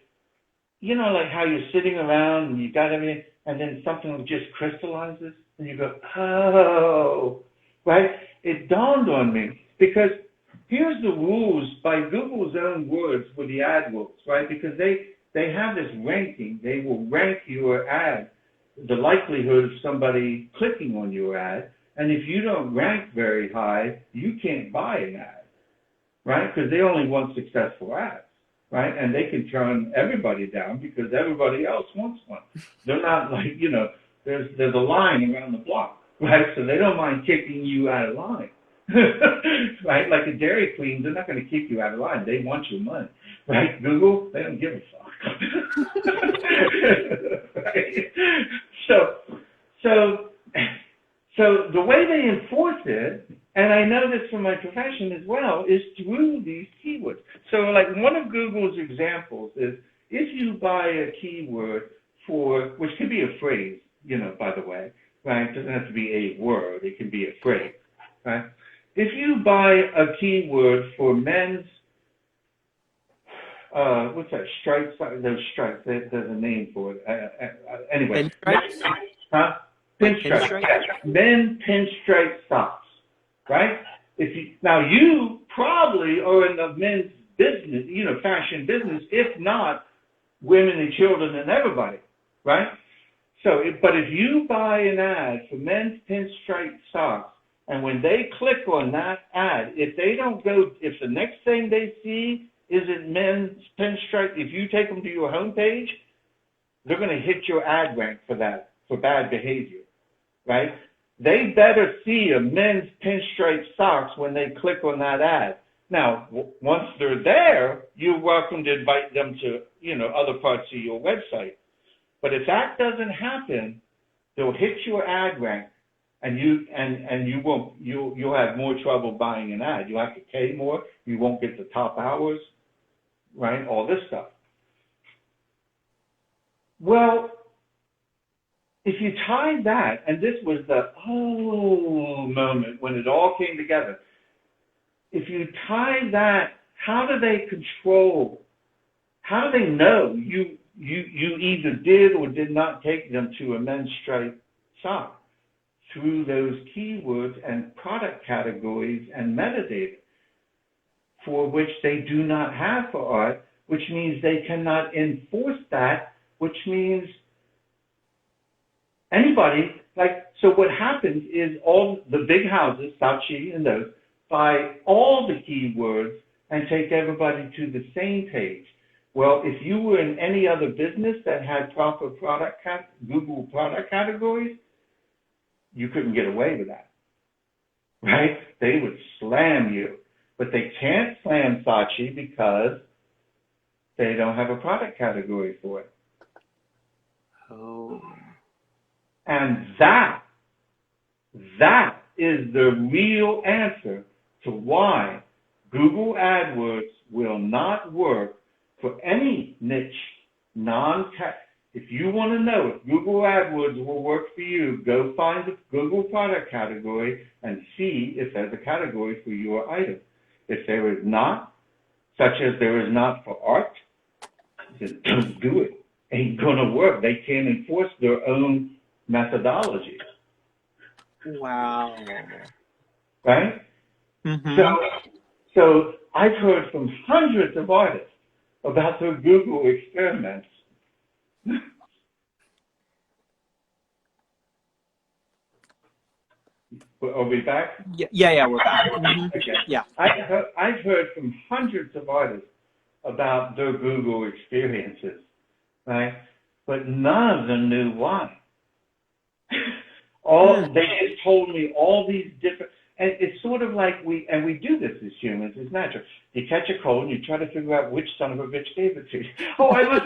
like how you're sitting around and you got everything, and then something just crystallizes, and you go, oh, right? It dawned on me, because here's the rules by Google's own words for the AdWords, right? Because they have this ranking. They will rank your ad, the likelihood of somebody clicking on your ad, and if you don't rank very high, you can't buy an ad, right? Because they only want successful ads, right? And they can turn everybody down because everybody else wants one. They're not like, there's a line around the block, right? So they don't mind kicking you out of line. Right? Like a Dairy Queen, they're not going to keep you out of line. They want your money. Right? Google, they don't give a fuck. Right? So the way they enforce it, and I know this from my profession as well, is through these keywords. So like one of Google's examples is if you buy a keyword for, which could be a phrase, by the way, right? It doesn't have to be a word. It can be a phrase, right? If you buy a keyword for men's, what's that, stripes? Those stripes, there's a name for it. Anyway. Pinstripes? Huh? Pinstripes. Pinstripes? Men pinstripe socks, right? Now you probably are in the men's business, fashion business, if not women and children and everybody, right? So, but if you buy an ad for men's pinstripe socks, and when they click on that ad, if the next thing they see isn't men's pinstripe, if you take them to your homepage, they're going to hit your ad rank for that, for bad behavior, right? they better see a men's pinstripe socks when they click on that ad. Now, once they're there, you're welcome to invite them to, other parts of your website. But if that doesn't happen, they'll hit your ad rank, and you'll have more trouble buying an ad. You'll have to pay more. You won't get the top hours, right? All this stuff. Well, if you tie that, and this was the moment when it all came together. If you tie that, how do they control? How do they know you either did or did not take them to a men's stripe sock? Through those keywords and product categories and metadata, for which they do not have for art, which means they cannot enforce that, which means anybody, so what happens is all the big houses, Saatchi and those, buy all the keywords and take everybody to the same page. Well, if you were in any other business that had proper Google product categories, you couldn't get away with that, right? They would slam you, but they can't slam Saatchi because they don't have a product category for it. Oh. And that is the real answer to why Google AdWords will not work for any niche, non-tech. If you want to know if Google AdWords will work for you, go find the Google product category and see if there's a category for your item. If there is not, such as there is not for art, then don't do it. Ain't gonna work. They can't enforce their own methodology. Wow. Right? Mm-hmm. So I've heard from hundreds of artists about their Google experiments. Are we back? Yeah, we're back. Mm-hmm. Okay. Yeah. I've heard from hundreds of artists about their Google experiences, right? But none of them knew why. They just told me all these different, and it's sort of like we do this as humans. It's natural. You catch a cold and you try to figure out which son of a bitch gave it to you. Oh, I was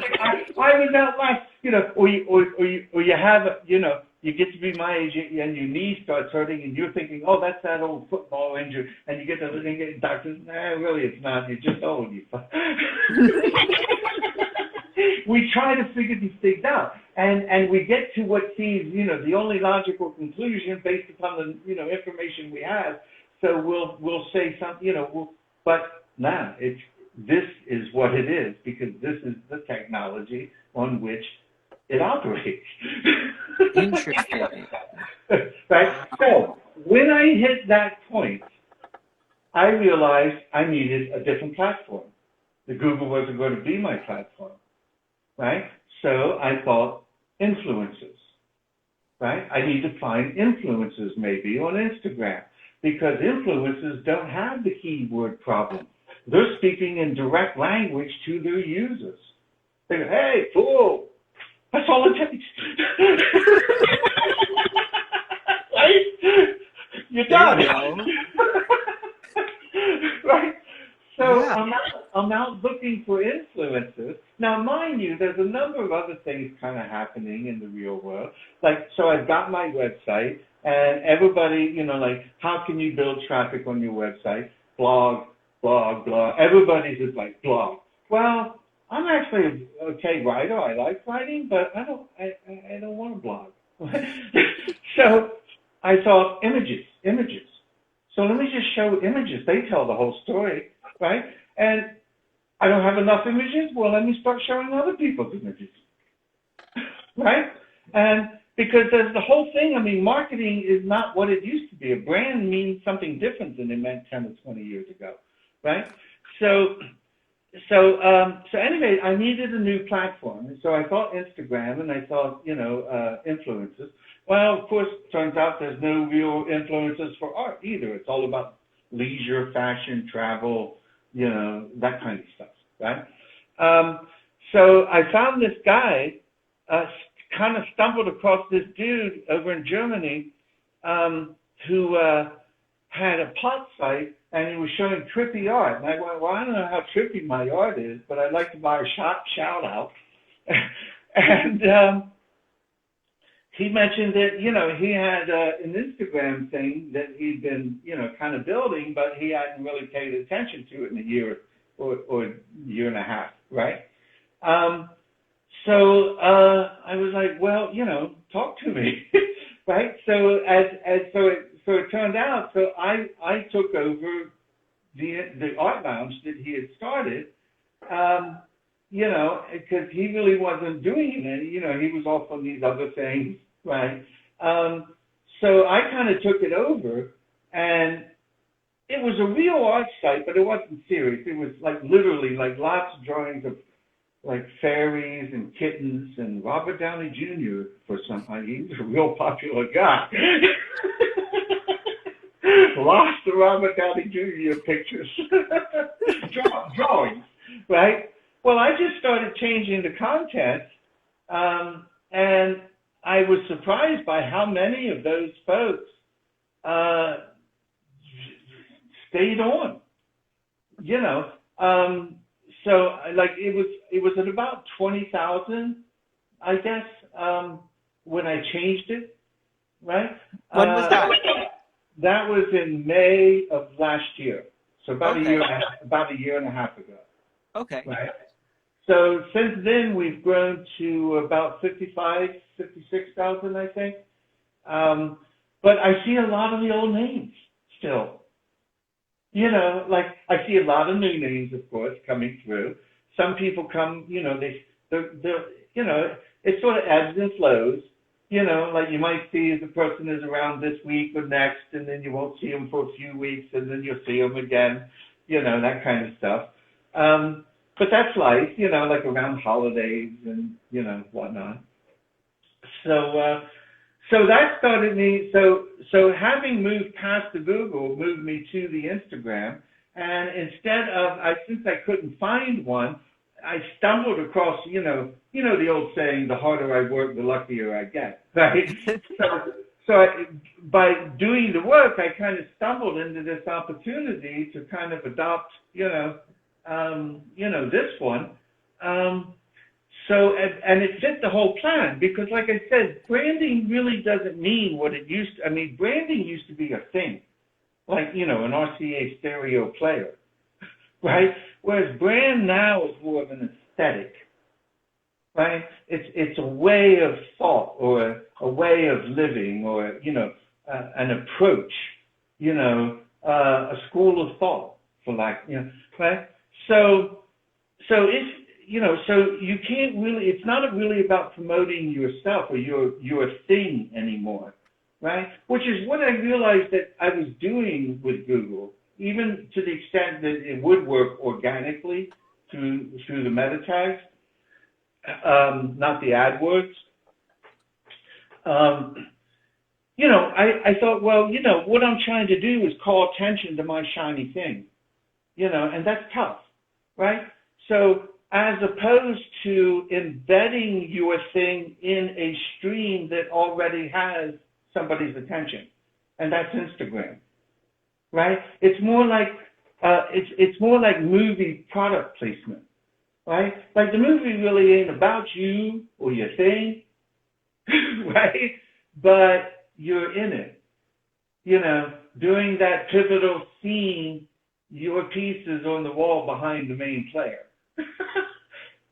out last, or you have, you get to be my age and your knee starts hurting and you're thinking, oh, that's that old football injury, and you get to the doctor, really it's not. You're just old. We try to figure these things out, and we get to what seems, the only logical conclusion based upon the, information we have. So we'll say something, but nah, this is what it is because this is the technology on which it operates. Interesting. Right. So when I hit that point, I realized I needed a different platform. The Google wasn't going to be my platform. Right? So I thought influencers, right? I need to find influencers maybe on Instagram because influencers don't have the keyword problem. They're speaking in direct language to their users. They go, hey, fool, that's all it takes. Right? You're done. Right? So yeah. I'm out looking for influencers. Now, mind you, there's a number of other things kind of happening in the real world. So I've got my website, and everybody, how can you build traffic on your website? Blog. Everybody's just like, blog. Well, I'm actually an okay writer. I like writing, but I don't want to blog. So I thought images. So let me just show images. They tell the whole story. Right? And I don't have enough images. Well, let me start showing other people's images. Right? And because there's the whole thing, marketing is not what it used to be. A brand means something different than it meant 10 or 20 years ago. Right? So anyway, I needed a new platform. And so I thought Instagram and I thought, influencers. Well, of course, it turns out there's no real influencers for art either. It's all about leisure, fashion, travel, that kind of stuff, right? So I found this guy, kind of stumbled across this dude over in Germany who had a pot site, and he was showing trippy art. And I went, well, I don't know how trippy my art is, but I'd like to buy a shout out. And he mentioned that, he had an Instagram thing that he'd been, kind of building, but he hadn't really paid attention to it in a year or year and a half, right? So I was like, well, talk to me, right? So so it turned out, so I took over the art lounge that he had started, because he really wasn't doing it. He was off on these other things, right? So I kind of took it over, and it was a real art site, but it wasn't serious. It was like literally like lots of drawings of like fairies and kittens and Robert Downey Jr. for some. He was a real popular guy. Lots of Robert Downey Jr. pictures, drawings, right? Well, I just started changing the content, and I was surprised by how many of those folks stayed on. So like it was at about 20,000, I guess, when I changed it, right? When was that? That was in May of last year, so about Okay. a year and a half ago. Okay. Right. So since then, we've grown to about 56,000, I think. But I see a lot of the old names still. Like I see a lot of new names, of course, coming through. Some people come, they're it sort of ebbs and flows. Like you might see if the person is around this week or next, and then you won't see them for a few weeks, and then you'll see them again, that kind of stuff. But that's life, like around holidays and, whatnot. So that started me, so having moved past the Google moved me to the Instagram. And instead of, since I couldn't find one, I stumbled across, the old saying, the harder I work, the luckier I get, right? By doing the work, I kind of stumbled into this opportunity to kind of adopt, this one. And it fit the whole plan because, like I said, branding really doesn't mean what it used to. I mean, branding used to be a thing, like, an RCA stereo player, right? Whereas brand now is more of an aesthetic, right? It's a way of thought or a way of living or, an approach, a school of thought, for lack, right? So if, so you can't really, it's not really about promoting yourself or your thing anymore, right? Which is what I realized that I was doing with Google, even to the extent that it would work organically through the meta tags, not the AdWords. I thought, well, what I'm trying to do is call attention to my shiny thing, and that's tough, right? So as opposed to embedding your thing in a stream that already has somebody's attention, and that's Instagram, right? It's more like it's more like movie product placement, right? Like the movie really ain't about you or your thing, right? But you're in it, doing that pivotal scene. Your piece is on the wall behind the main player.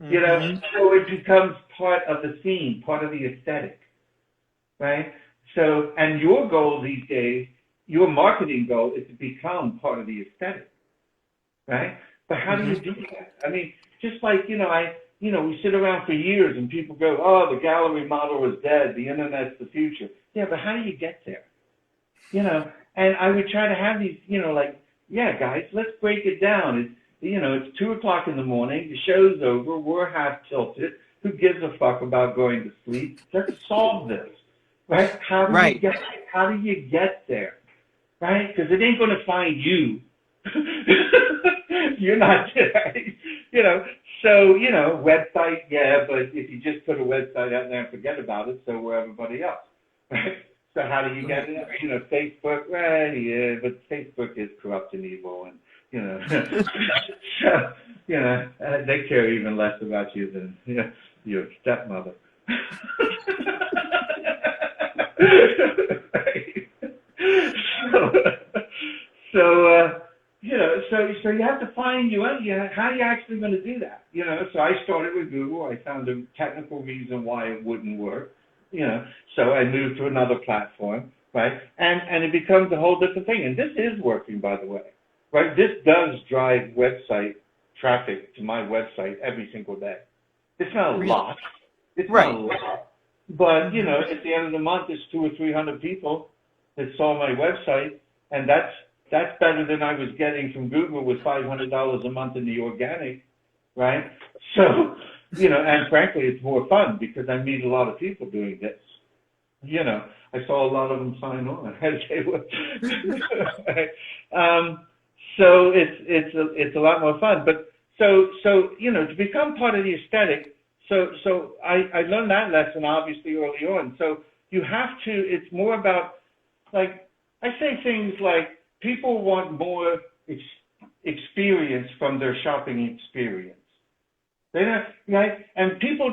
So it becomes part of the scene, part of the aesthetic, right? So, and your goal these days, your marketing goal is to become part of the aesthetic, right? But how do you do that? I mean, just like, we sit around for years and people go, oh, the gallery model is dead, the internet's the future. Yeah, but how do you get there? And I would try to have these, yeah, guys, let's break it down. It's 2:00 in the morning, the show's over, we're half tilted, who gives a fuck about going to sleep? Let's solve this, right? How do you get there, right? Because it ain't going to find you. You're not, so, website, yeah, but if you just put a website out there and forget about it, so will everybody else, right? So how do you get it? You know, Facebook, well, yeah, but Facebook is corrupt and evil, and you know, so you know, they care even less about you than your stepmother. so you know, so you have to find how are you actually going to do that? You know, so I started with Google. I found a technical reason why it wouldn't work. You know, so I moved to another platform, right? And it becomes a whole different thing. And this is working, by the way, right? This does drive website traffic to my website every single day. It's not a lot. It's not a lot. But, you know, at the end of the month, it's 200 or 300 people that saw my website, and that's better than I was getting from Google with $500 a month in the organic, right? So, you know, and frankly, it's more fun because I meet a lot of people doing this. You know, I saw a lot of them sign on as they were. So it's a lot more fun. But so you know, to become part of the aesthetic. So I learned that lesson obviously early on. So you have to. It's more about, like, I say things like people want more experience from their shopping experience. They don't, right? And people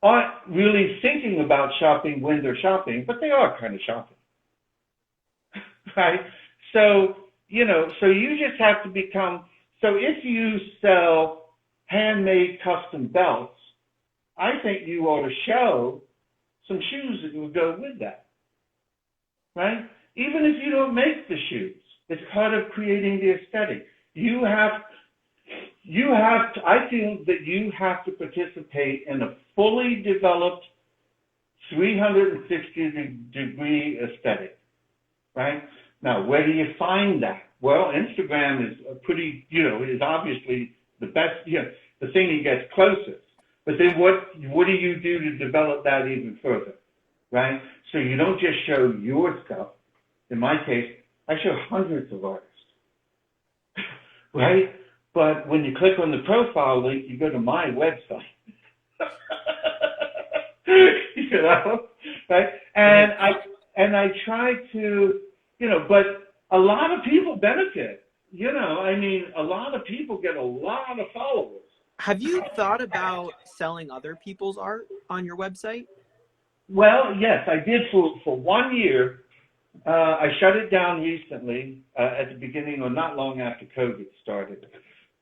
aren't really thinking about shopping when they're shopping, but they are kind of shopping, right? So, you know, so you just have to become, so if you sell handmade custom belts, I think you ought to show some shoes that would go with that, right? Even if you don't make the shoes, it's part of creating the aesthetic. I feel that you have to participate in a fully developed 360-degree aesthetic, right? Now, where do you find that? Well, Instagram is is obviously the best, the thing that gets closest. But then what do you do to develop that even further, right? So you don't just show your stuff. In my case, I show hundreds of artists, right? But when you click on the profile link, you go to my website. You know, right? And I try to, but a lot of people benefit. I mean, a lot of people get a lot of followers. Have you thought about selling other people's art on your website? Well, yes, I did for 1 year. I shut it down recently at the beginning or not long after COVID started.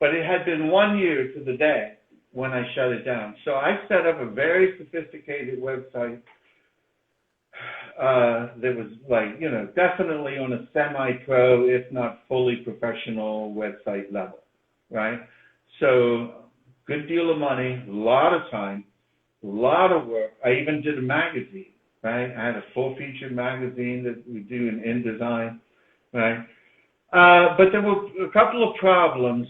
But it had been 1 year to the day when I shut it down. So I set up a very sophisticated website that was definitely on a semi-pro, if not fully professional website level, right? So good deal of money, a lot of time, a lot of work. I even did a magazine, right? I had a full-featured magazine that we do in InDesign, right? But there were a couple of problems.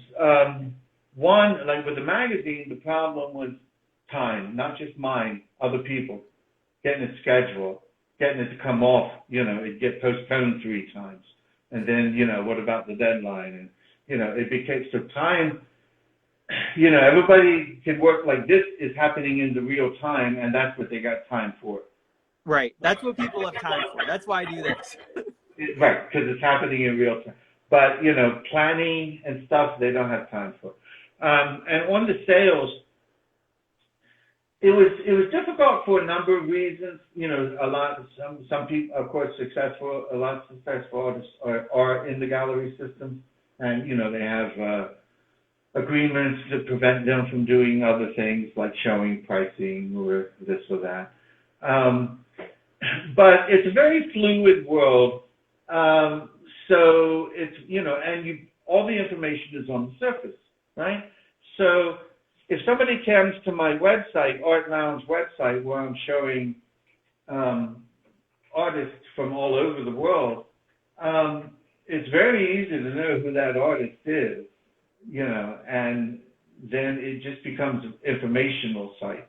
One, like with the magazine, the problem was time, not just mine, other people, getting it scheduled, getting it to come off, it'd get postponed 3 times. And then, what about the deadline? And, it became, so time, everybody can work like this is happening in the real time, and that's what they got time for. Right. That's what people have time for. That's why I do this. Right, because it's happening in real time. But, planning and stuff, they don't have time for. And on the sales, it was difficult for a number of reasons. Some people, of course, a lot of successful artists are in the gallery system, and, they have agreements that prevent them from doing other things like showing pricing or this or that. But it's a very fluid world. So it's, and all the information is on the surface, right? So if somebody comes to my website, Art Lounge website, where I'm showing artists from all over the world, it's very easy to know who that artist is, and then it just becomes an informational site,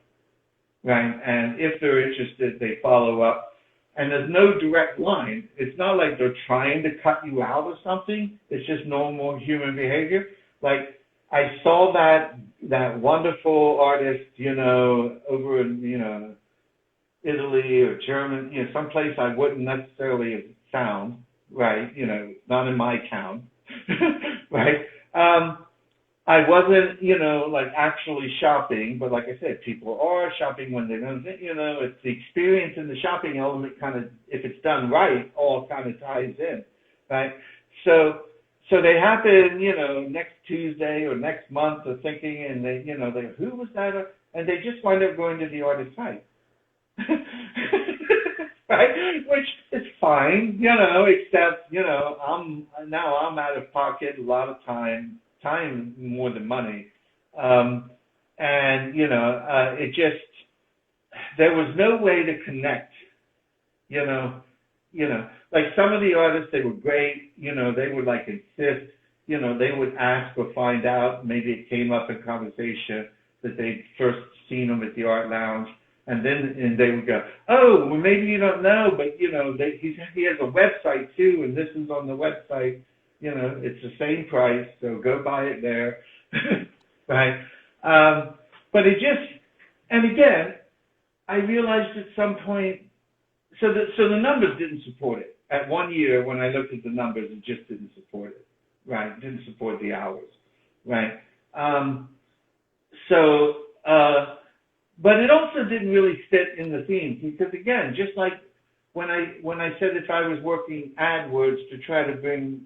right? And if they're interested, they follow up. And there's no direct line. It's not like they're trying to cut you out or something. It's just normal human behavior. Like, I saw that wonderful artist, over in, Italy or German, someplace I wouldn't necessarily have found, right? Not in my town, right? I wasn't, like actually shopping, but like I said, people are shopping when they don't, it's the experience and the shopping element kind of, if it's done right, all kind of ties in, right? So they happen, next Tuesday or next month or thinking, and they, who was that? And they just wind up going to the artist's site. Right? Which is fine, except, I'm out of pocket a lot of time more than money. And, it just, there was no way to connect, like some of the artists, they were great, they would like insist, they would ask or find out, maybe it came up in conversation that they'd first seen them at the art lounge. And they would go, oh, well, maybe you don't know, but, he has a website too, and this is on the website, it's the same price, so go buy it there, right? But it just, and again, I realized at some point, so the numbers didn't support it. At 1 year, when I looked at the numbers, it just didn't support it, right? It didn't support the hours, right? But it also didn't really fit in the theme because, again, just like when I said if I was working AdWords to try to bring,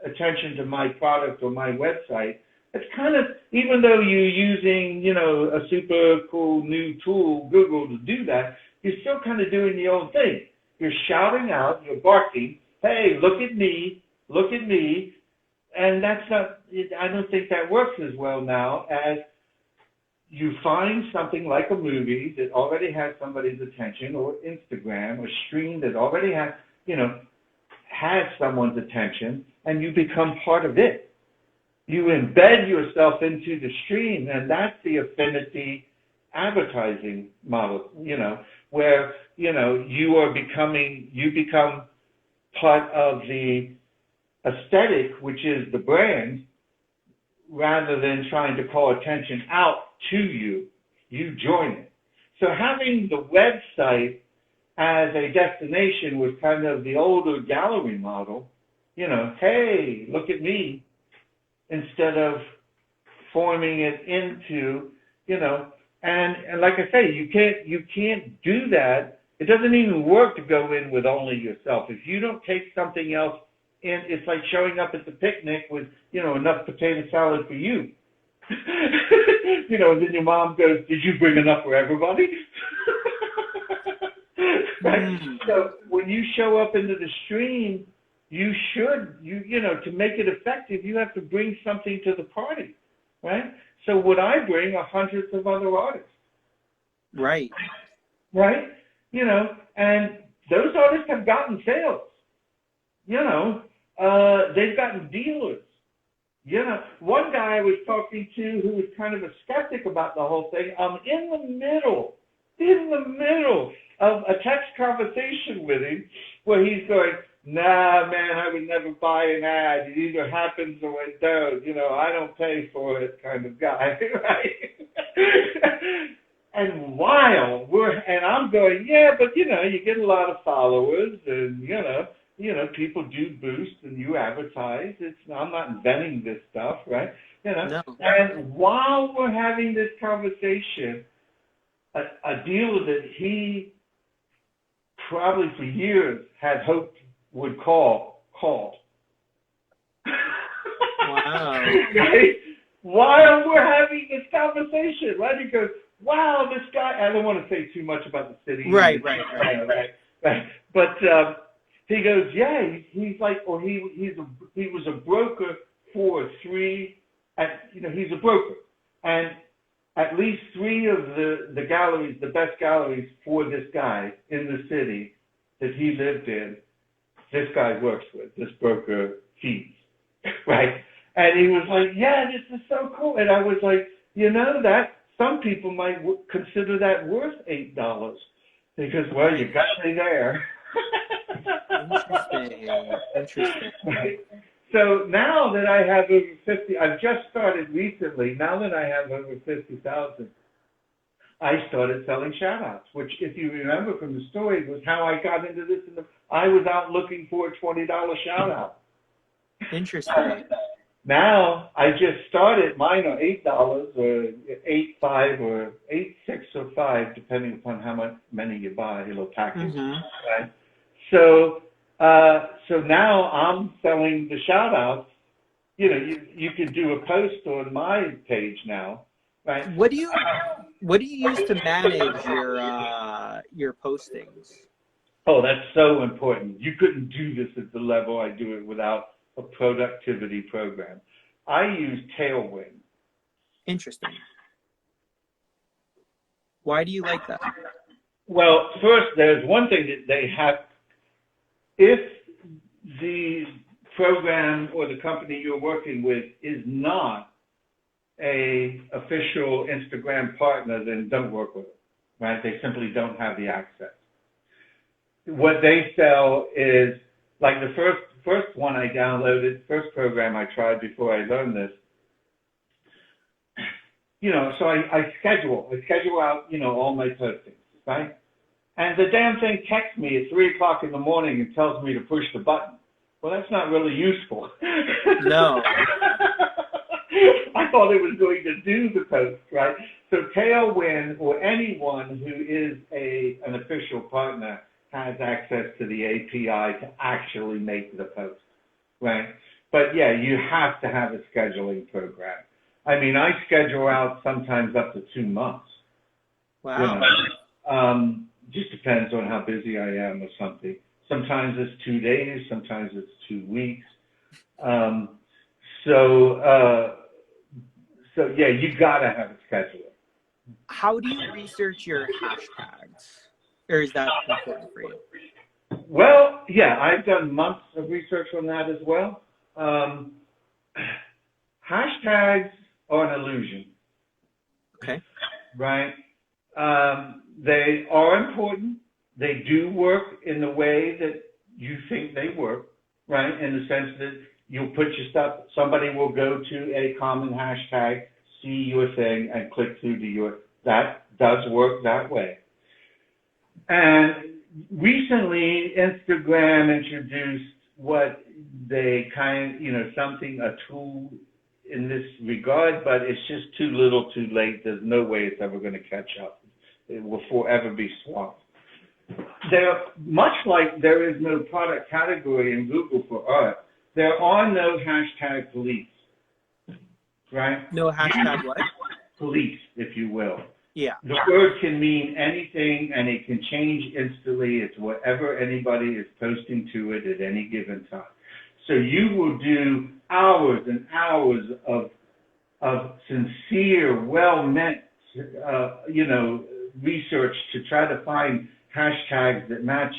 attention to my product or my website, it's kind of, even though you're using, a super cool new tool, Google, to do that, you're still kind of doing the old thing. You're shouting out, you're barking, hey, look at me, and that's not, I don't think that works as well now as you find something like a movie that already has somebody's attention, or Instagram, or stream that already has, has someone's attention, and you become part of it. You embed yourself into the stream, and that's the Affinity advertising model, where, you become part of the aesthetic, which is the brand, rather than trying to call attention out to you, you join it. So having the website as a destination was kind of the older gallery model, hey, look at me, instead of forming it into, and like I say, you can't do that. It doesn't even work to go in with only yourself. If you don't take something else in, it's like showing up at the picnic with, enough potato salad for you. And then your mom goes, did you bring enough for everybody? Right? So when you show up into the stream, you should, to make it effective, you have to bring something to the party, right? So what I bring are hundreds of other artists. Right. Right? And those artists have gotten sales. They've gotten dealers. One guy I was talking to who was kind of a skeptic about the whole thing, I'm in the middle of a text conversation with him where he's going, nah, man, I would never buy an ad. It either happens or it don't. I don't pay for it kind of guy, right? And and I'm going, yeah, but, you get a lot of followers and, people do boost and you advertise. I'm not inventing this stuff, right? No. And while we're having this conversation, a dealer that he probably for years had hoped would called. Wow. Right? While we're having this conversation, right? He goes, wow, this guy, I don't want to say too much about the city. Right. But he goes, yeah, he's like, or he was a broker for he's a broker. And at least three of the galleries, the best galleries for this guy in the city that he lived in, this guy works with, this broker feeds, right? And he was like, yeah, this is so cool. And I was like, that some people might consider that worth $8 because, well, you got me there. Interesting. Right? So now that I have over 50, I've just started recently, now that I have over 50,000, I started selling shout-outs, which, if you remember from the story, was how I got into this. I was out looking for a $20 shout-out. Interesting. Now, I just started. Mine are $8 or $8.5 or $8.6 or $5, depending upon how many you buy, a little package. Right? So now I'm selling the shout-outs. You know, you can do a post on my page now, right? What do you use to manage your postings? Oh, that's so important. You couldn't do this at the level I do it without a productivity program. I use Tailwind. Interesting. Why do you like that? Well, first, there's one thing that they have. If the program or the company you're working with is not a official Instagram partner, then don't work with it, right? They simply don't have the access. What they sell is, like the first one I downloaded, first program I tried before I learned this, you know, so I schedule out, you know, all my postings, right? And the damn thing texts me at 3 o'clock in the morning and tells me to push the button. Well, that's not really useful. No. I thought it was going to do the post, right? So Tailwind, or anyone who is an official partner, has access to the API to actually make the post, right? But yeah, you have to have a scheduling program. I mean, I schedule out sometimes up to 2 months. Wow. You know? Just depends on how busy I am or something. Sometimes it's 2 days, sometimes it's 2 weeks. So yeah, you gotta have a scheduler. How do you research your hashtags? Or is that important for you? Well, yeah, I've done months of research on that as well. Hashtags are an illusion. Okay. Right? They are important. They do work in the way that you think they work, right? In the sense that you'll put your stuff, somebody will go to a common hashtag, see your thing, and click through to that does work that way. And recently, Instagram introduced what they a tool in this regard, but it's just too little too late. There's no way it's ever going to catch up. It will forever be swamped. Much like there is no product category in Google for art, there are no hashtag police, right? No hashtag what? Police, if you will. Yeah. The word can mean anything, and it can change instantly. It's whatever anybody is posting to it at any given time. So you will do hours and hours of sincere, well-meant, research to try to find hashtags that match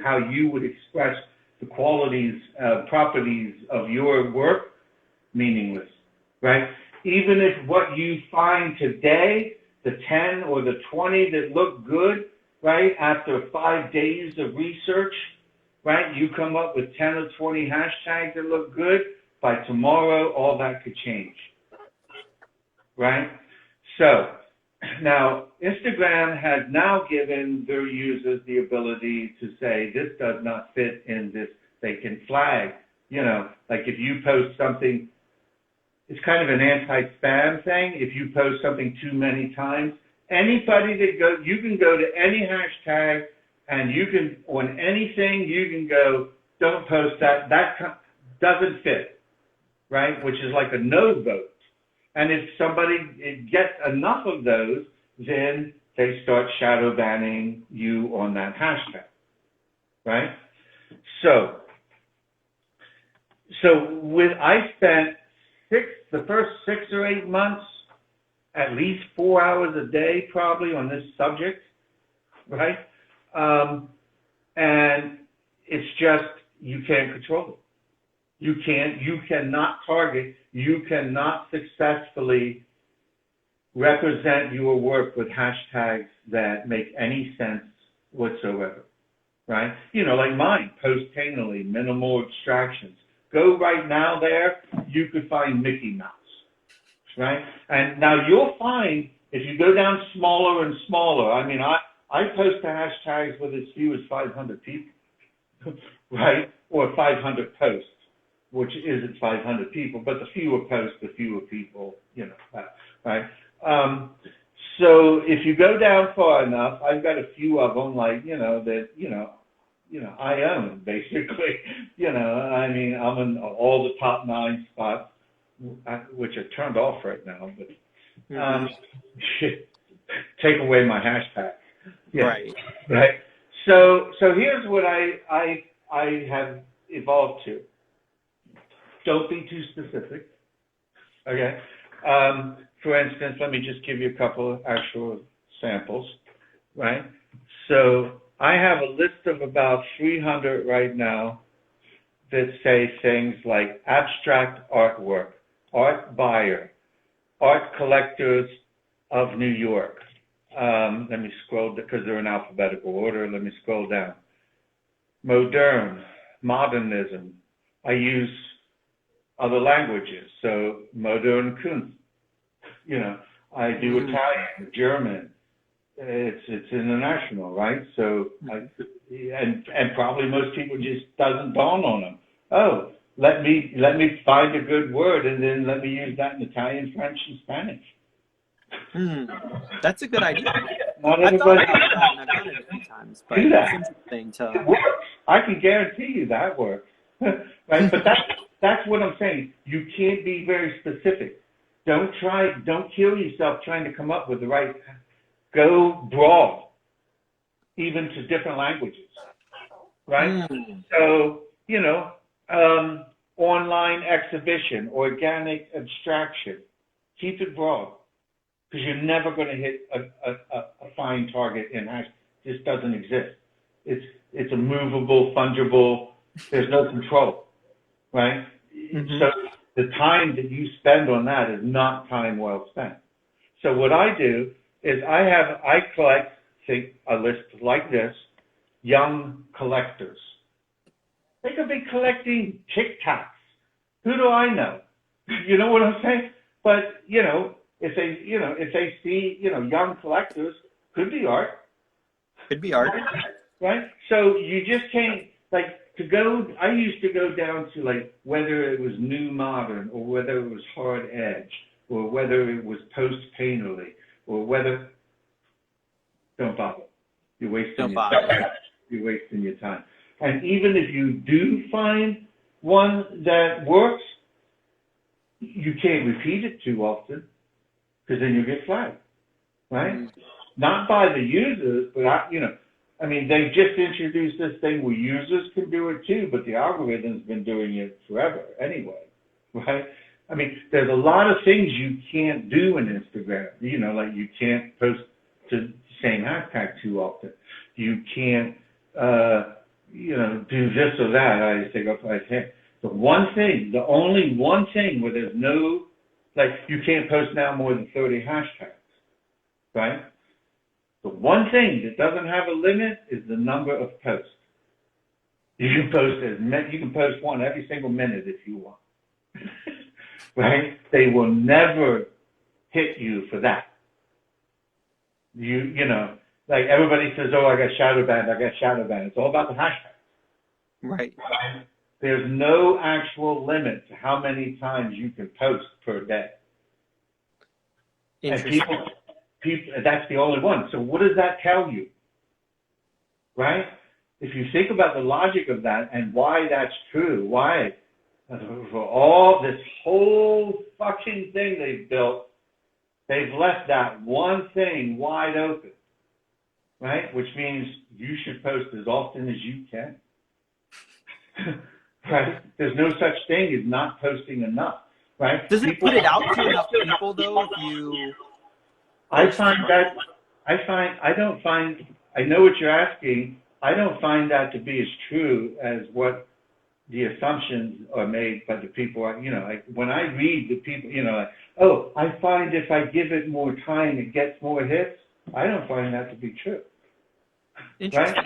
how you would express the qualities, properties of your work. Meaningless, right? Even if what you find today, the 10 or the 20 that look good, right, after 5 days of research, right, you come up with 10 or 20 hashtags that look good, by tomorrow, all that could change, right? So, now, Instagram has now given their users the ability to say, this does not fit in this. They can flag, like if you post something, it's kind of an anti-spam thing. If you post something too many times, anybody you can go to any hashtag, and you can, on anything, you can go, don't post that. That doesn't fit, right? Which is like a no vote. And if somebody gets enough of those, then they start shadow banning you on that hashtag, right? So I spent the first 6 or 8 months, at least 4 hours a day probably on this subject, right? And it's just, you can't control it. You cannot target, you cannot successfully represent your work with hashtags that make any sense whatsoever, right? Like mine, post-tanally, minimal extractions. Go right now there, you could find Mickey Mouse, right? And now you'll find, If you go down smaller and smaller, I mean, I post to hashtags with as few as 500 people, right? Or 500 posts, which isn't 500 people, but the fewer posts, the fewer people, you know, right? So if you go down far enough, I've got a few of them, like, you know, that, I own, basically. You know, I mean, I'm in all the top 9 spots, which are turned off right now, but take away my hashtag. Yeah. Right. So here's what I have evolved to. Don't be too specific. Okay. For instance, let me just give you a couple of actual samples, right? So I have a list of about 300 right now that say things like abstract artwork, art buyer, art collectors of New York. Let me scroll, because they're in alphabetical order. Let me scroll down. Modern, modernism. I use other languages, so modern Kunst. You know, I do Italian, German. It's international, right? So, and probably most people just doesn't dawn on them. Oh, let me find a good word, and then let me use that in Italian, French, and Spanish. That's a good idea. I've thought about that, and I've done it a few times, but it's interesting to. It works. I can guarantee you that works, right? But that's what I'm saying. You can't be very specific. Don't kill yourself trying to come up with the right. Go broad, even to different languages, right? So, you know, online exhibition, organic abstraction, keep it broad, because you're never going to hit a fine target in hash. This doesn't exist. It's a movable, fungible. There's no control, right? So the time that you spend on that is not time well spent. So what I do is I collect, say, a list like this, young collectors. They could be collecting Tic Tacs. Who do I know? You know what I'm saying? But, you know, if they see, you know, young collectors, could be art. Could be art. Right? So you just can't, like, I used to go down to, like, whether it was new modern, or whether it was hard edge, or whether it was post-painterly, or whether, don't bother. You're wasting your time. You're wasting your time. And even if you do find one that works, you can't repeat it too often, because then you get flagged, right? Not by the users, but I mean, they just introduced this thing where users can do it too, but the algorithm's been doing it forever anyway, right? I mean, there's a lot of things you can't do in Instagram. You know, like you can't post to the same hashtag too often. You can't, do this or that. I think, okay, the only one thing where there's no, like, you can't post now more than 30 hashtags, right? The one thing that doesn't have a limit is the number of posts. You can post one every single minute if you want, right? They will never hit you for that. You know, like everybody says, oh, I got shadow banned. It's all about the hashtag. Right. There's no actual limit to how many times you can post per day. And people, that's the only one. So what does that tell you? Right? If you think about the logic of that and why that's true, why for all this whole fucking thing they've built, they've left that one thing wide open, right? Which means you should post as often as you can. Right? There's no such thing as not posting enough, right? Does it put it out to enough people though? If you, I know what you're asking. I don't find that to be as true as what the assumptions are made by the people. You know, like when I read the people, you know, like, oh, I find if I give it more time, it gets more hits. I don't find that to be true. Interesting.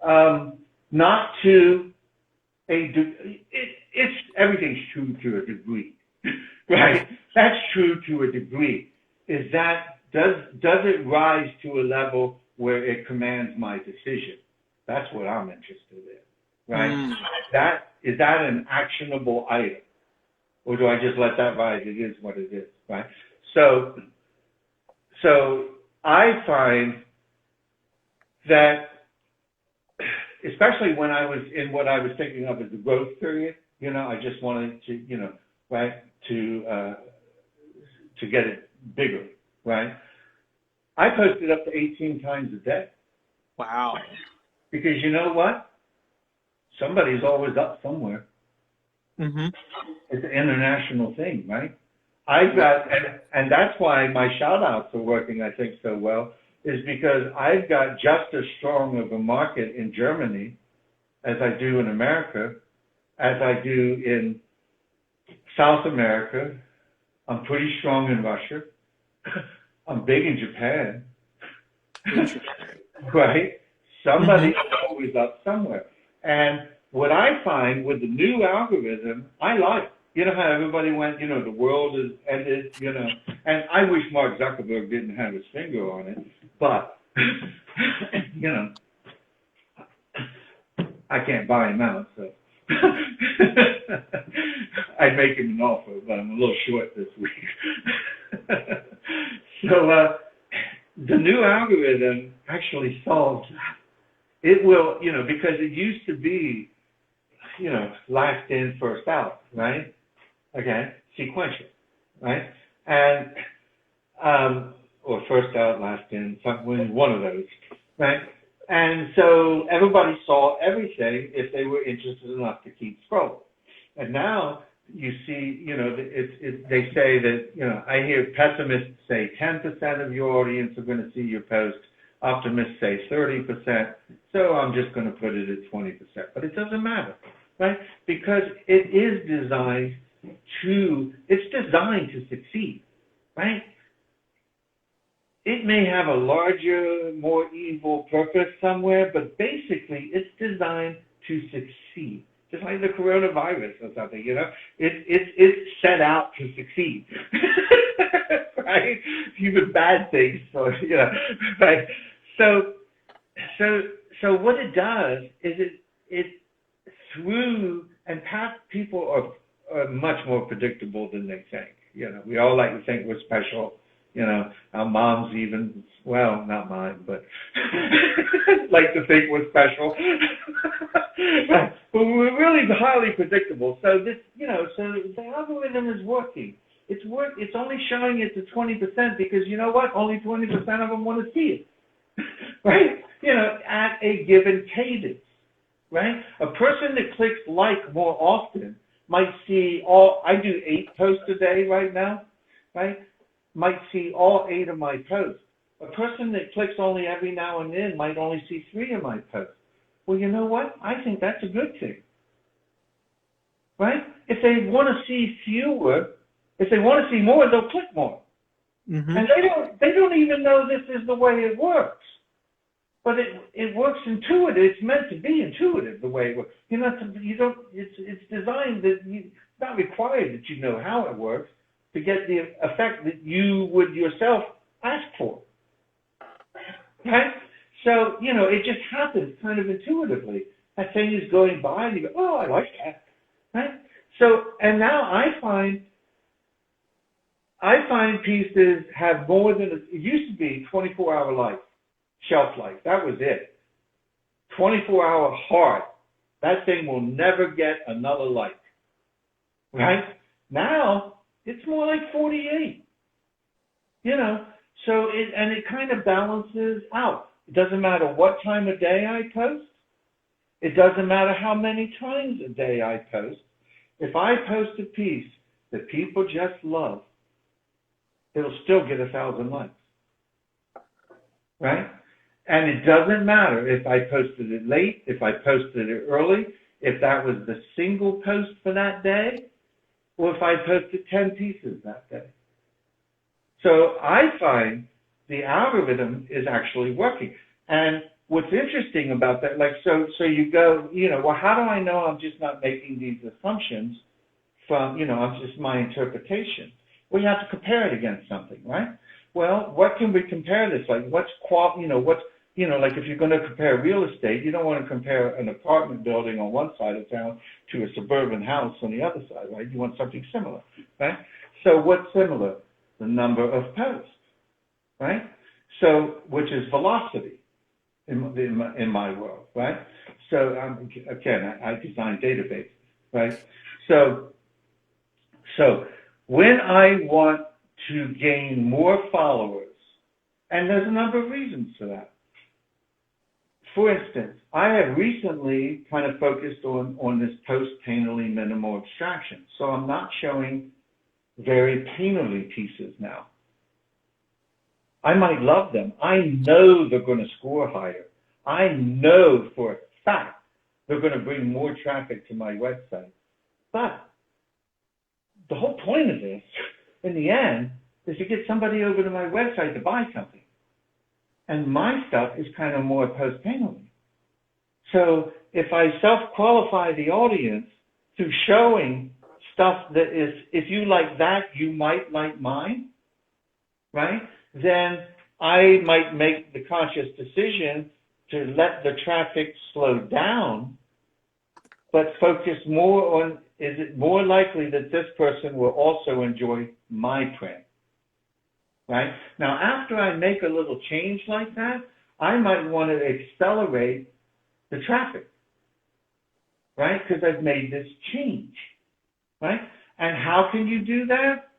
Right? Not to it's everything's true to a degree, right? That's true to a degree. Does does it rise to a level where it commands my decision? That's what I'm interested in, right? Is that an actionable item? Or do I just let that rise? It is what it is, right? So I find that, especially when I was in what I was thinking of as the growth period, I just wanted to, right, to get it bigger, right? I posted up to 18 times a day. Wow. Because you know what? Somebody's always up somewhere. Mm-hmm. It's an international thing, right? And that's why my shout outs are working, I think, so well, is because I've got just as strong of a market in Germany as I do in America, as I do in South America. I'm pretty strong in Russia. I'm big in Japan. Right? Somebody's always up somewhere. And what I find with the new algorithm, I like. You know how everybody went, the world is ended, and I wish Mark Zuckerberg didn't have his finger on it, but, I can't buy him out, so. I'd make him an offer, but I'm a little short this week. So, the new algorithm actually solves that. It will, because it used to be, last in, first out, right? Okay, sequential, right? And, or first out, last in, one of those, right? And so everybody saw everything if they were interested enough to keep scrolling. And now you see, they say that, I hear pessimists say 10% of your audience are going to see your post, optimists say 30%, so I'm just going to put it at 20%. But it doesn't matter, right? Because it is designed to succeed, right? It may have a larger, more evil purpose somewhere, but basically it's designed to succeed. Just like the coronavirus or something, it's set out to succeed, right? Even bad things, right? So what it does is it through, and past people are much more predictable than they think. We all like to think we're special. Our moms even, well, not mine, but like to think we're special. But we're really highly predictable. So this, so the algorithm is working. It's only showing it to 20% because you know what? Only 20% of them want to see it, right? At a given cadence, right? A person that clicks like more often might see I do 8 posts a day right now, right? Might see all 8 of my posts. A person that clicks only every now and then might only see 3 of my posts. Well, you know what? I think that's a good thing, right? If they want to see fewer, if they want to see more, they'll click more. Mm-hmm. And they don't even know this is the way it works. But it works intuitive. It's meant to be intuitive the way it works. It's designed that it's not required that you know how it works to get the effect that you would yourself ask for. Right? So, it just happens kind of intuitively. That thing is going by and you go, oh, I like that. Right? So, and now I find pieces have more than, it used to be 24-hour life, shelf life. That was it. 24-hour hard. That thing will never get another like. Right? Now, it's more like 48. So it kind of balances out. It doesn't matter what time of day I post. It doesn't matter how many times a day I post. If I post a piece that people just love, it'll still get 1,000 likes. Right? And it doesn't matter if I posted it late, if I posted it early, if that was the single post for that day, or if I posted 10 pieces that day. So I find the algorithm is actually working. And what's interesting about that, so you go, well, how do I know I'm just not making these assumptions from, it's just my interpretation? Well, you have to compare it against something, right? Well, what can we compare this? Like, like if you're going to compare real estate, you don't want to compare an apartment building on one side of town to a suburban house on the other side, right? You want something similar, right? So what's similar? The number of posts, right? So, which is velocity in my world, right? So, again, I design databases, right? So when I want to gain more followers, and there's a number of reasons for that. For instance, I have recently kind of focused on this post-painterly minimal abstraction. So I'm not showing very painterly pieces now. I might love them. I know they're going to score higher. I know for a fact they're going to bring more traffic to my website. But the whole point of this, in the end, is to get somebody over to my website to buy something. And my stuff is kind of more post-painterly. So if I self-qualify the audience through showing stuff that is, if you like that, you might like mine, right? Then I might make the conscious decision to let the traffic slow down, but focus more on, is it more likely that this person will also enjoy my print, right? Now, after I make a little change like that, I might want to accelerate the traffic, right? Because I've made this change, right? And how can you do that?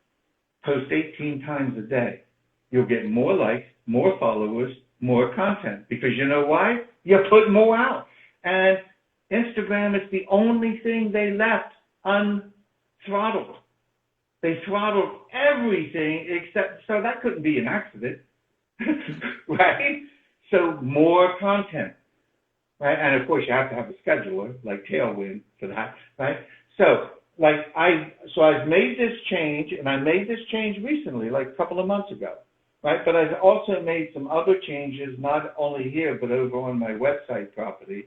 Post 18 times a day. You'll get more likes, more followers, more content. Because you know why? You put more out. And Instagram is the only thing they left unthrottled. They throttled everything except, so that couldn't be an accident, right? So more content, right? And of course you have to have a scheduler like Tailwind for that, right? So I've made this change, and I made this change recently, like a couple of months ago, right? But I've also made some other changes, not only here, but over on my website property.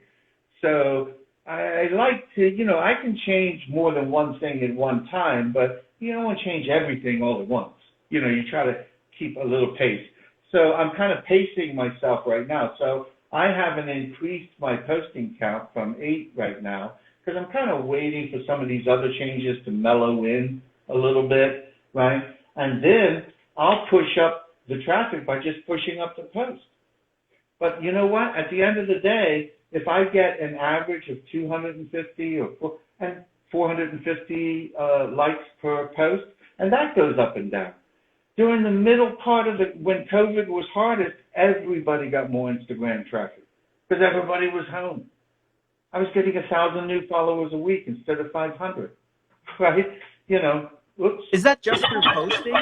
So I like to, I can change more than one thing at one time, but you don't want to change everything all at once. You try to keep a little pace. So I'm kind of pacing myself right now. So I haven't increased my posting count from 8 right now, because I'm kind of waiting for some of these other changes to mellow in a little bit, right? And then I'll push up the traffic by just pushing up the post. But you know what? At the end of the day, if I get an average of 250 and 450 likes per post, and that goes up and down. During the middle part of when COVID was hardest, everybody got more Instagram traffic because everybody was home. I was getting 1,000 new followers a week instead of 500, right? Oops. Is that just through posting?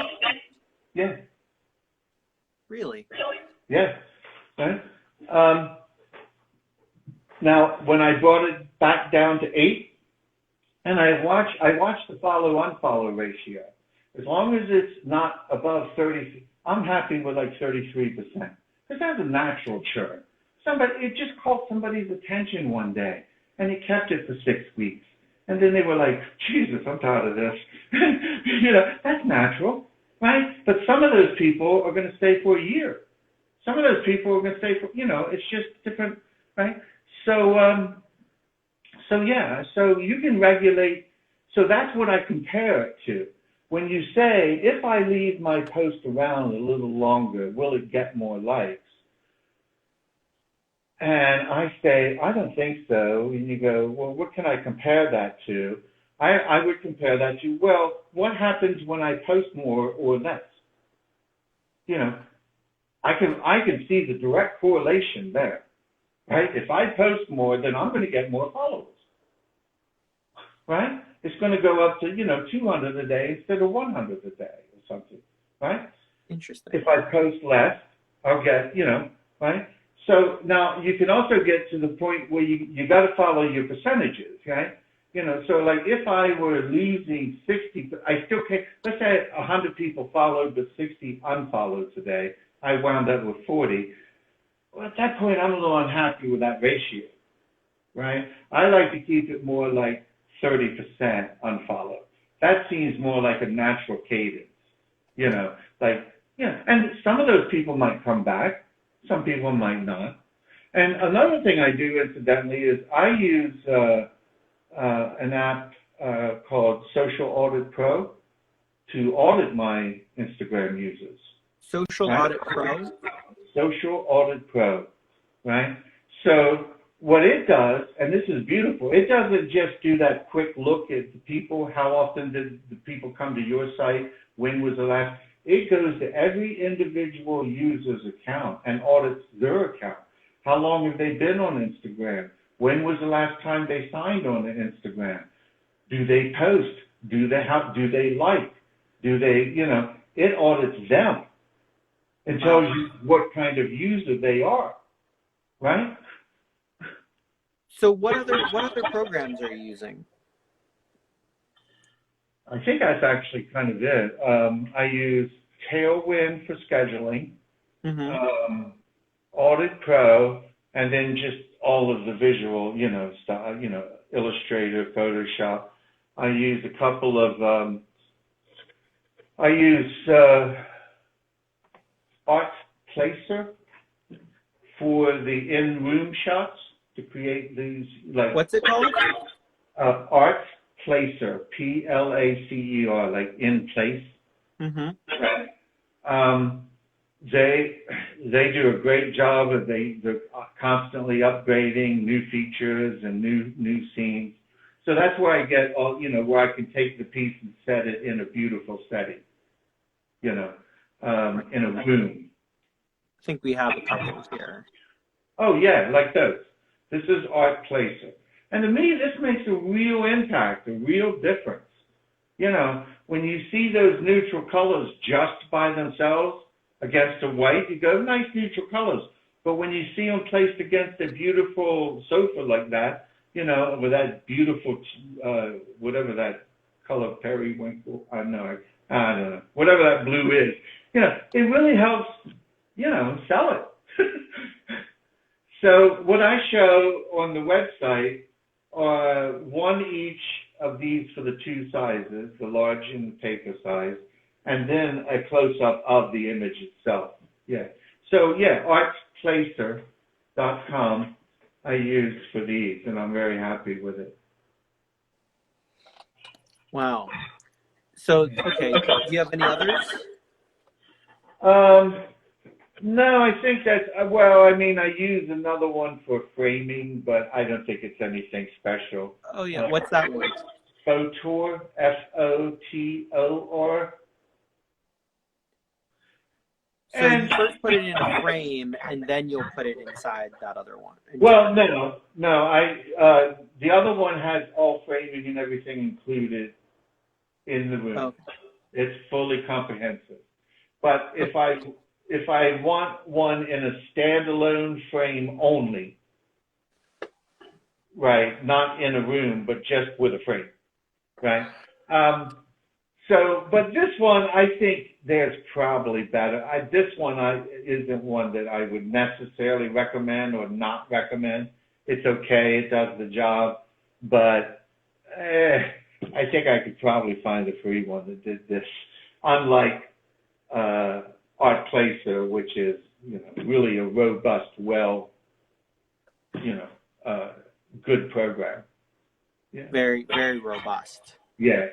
Yeah. Really? Yeah. Right? Now, when I brought it back down to 8, and I watch the follow-unfollow ratio. As long as it's not above 30, I'm happy with like 33%. Because that's a natural churn. It just caught somebody's attention one day, and it kept it for 6 weeks. And then they were like, Jesus, I'm tired of this. That's natural, right? But some of those people are going to stay for a year. Some of those people are going to stay for, it's just different, right? So you can regulate. So that's what I compare it to. When you say, if I leave my post around a little longer, will it get more likes? And I say, I don't think so. And you go, well, what can I compare that to? I would compare that to, well, what happens when I post more or less? I can see the direct correlation there, right? If I post more, then I'm going to get more followers, right? It's going to go up to, 200 a day instead of 100 a day or something, right? Interesting. If I post less, I'll get, right? So now you can also get to the point where you got to follow your percentages, right? So like if I were losing 60, I still can't, let's say 100 people followed but 60 unfollowed today, I wound up with 40. Well, at that point, I'm a little unhappy with that ratio, right? I like to keep it more like 30% unfollowed. That seems more like a natural cadence, like Yeah, and some of those people might come back, some people might not. And another thing I do, incidentally, is I use an app called Social Audit Pro to audit my Instagram users. Social Right? Audit Pro? Social Audit Pro, right? So what it does, and this is beautiful, it doesn't just do that quick look at the people, how often did the people come to your site, when was the last, it goes to every individual user's account and audits their account. How long have they been on Instagram? When was the last time they signed on to Instagram? Do they post? Do they like? Do they, it audits them and tells you what kind of user they are, right? So what other programs are you using? I think that's actually kind of it. I use Tailwind for scheduling, Audit Pro, and then just all of the visual, stuff, Illustrator, Photoshop. I use a couple of, Art Placer for the in-room shots to create these, like... What's it called? Art Placer, Placer, like in place. They do a great job of they're constantly upgrading new features and new scenes. So that's where I get all, where I can take the piece and set it in a beautiful setting, in a room. I think we have a couple here. Oh yeah, like those. This is Art Placer. And to me, this makes a real impact, a real difference. When you see those neutral colors just by themselves against a white, you go, nice neutral colors. But when you see them placed against a beautiful sofa like that, with that beautiful, whatever that color, periwinkle, I don't know, whatever that blue is, it really helps, sell it. So what I show on the website are one each of these for the two sizes, the large and the paper size, and then a close-up of the image itself. Yeah. So, artplacer.com I use for these, and I'm very happy with it. Wow. So, okay, do you have any others? No, I think that's, I use another one for framing, but I don't think it's anything special. Oh, yeah. What's that one? Photor, Fotor. So you first put it in a frame, and then you'll put it inside that other one. Well, no. The other one has all framing and everything included in the room. Okay. It's fully comprehensive. But if I want one in a standalone frame only, right, not in a room, but just with a frame, right? But this one, I think there's probably better. This one isn't one that I would necessarily recommend or not recommend. It's okay, it does the job, but I think I could probably find a free one that did this. Unlike Art Placer, which is really a robust, good program. Yeah. Very, very robust. Yeah.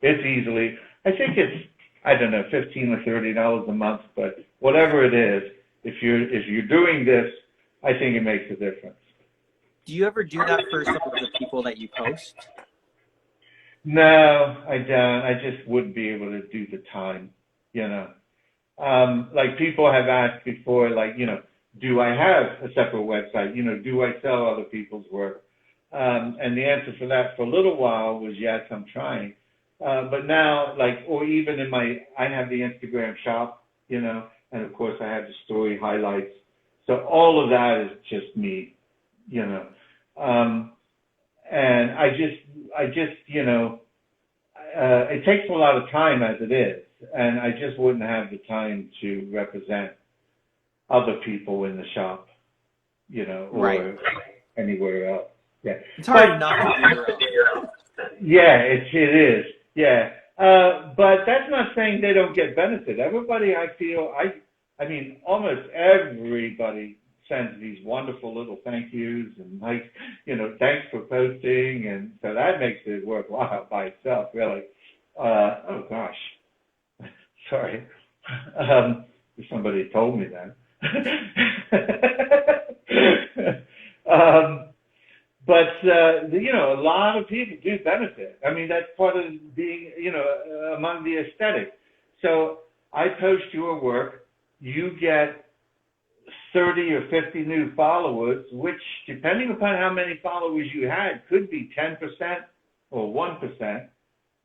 It's easily. I think it's $15 or $30 a month, but whatever it is, if you're doing this, I think it makes a difference. Do you ever do that for some of the people that you post? No, I don't. I just wouldn't be able to do the time, Like people have asked before, do I have a separate website? Do I sell other people's work? And the answer for that for a little while was yes, I'm trying. But now, or even I have the Instagram shop, and of course I have the story highlights. So all of that is just me, and I just, it takes a lot of time as it is, and I just wouldn't have the time to represent other people in the shop, or anywhere else. Yeah. It's hard enough to do your own. Yeah, it is. Yeah. But that's not saying they don't get benefit. Everybody, I feel, I mean, almost everybody sends these wonderful little thank yous and like, thanks for posting, and so that makes it worthwhile by itself, really. Oh gosh, sorry. Somebody told me that. But a lot of people do benefit. I mean, that's part of being, among the aesthetic. So I post your work, you get 30 or 50 new followers, which, depending upon how many followers you had, could be 10% or 1%,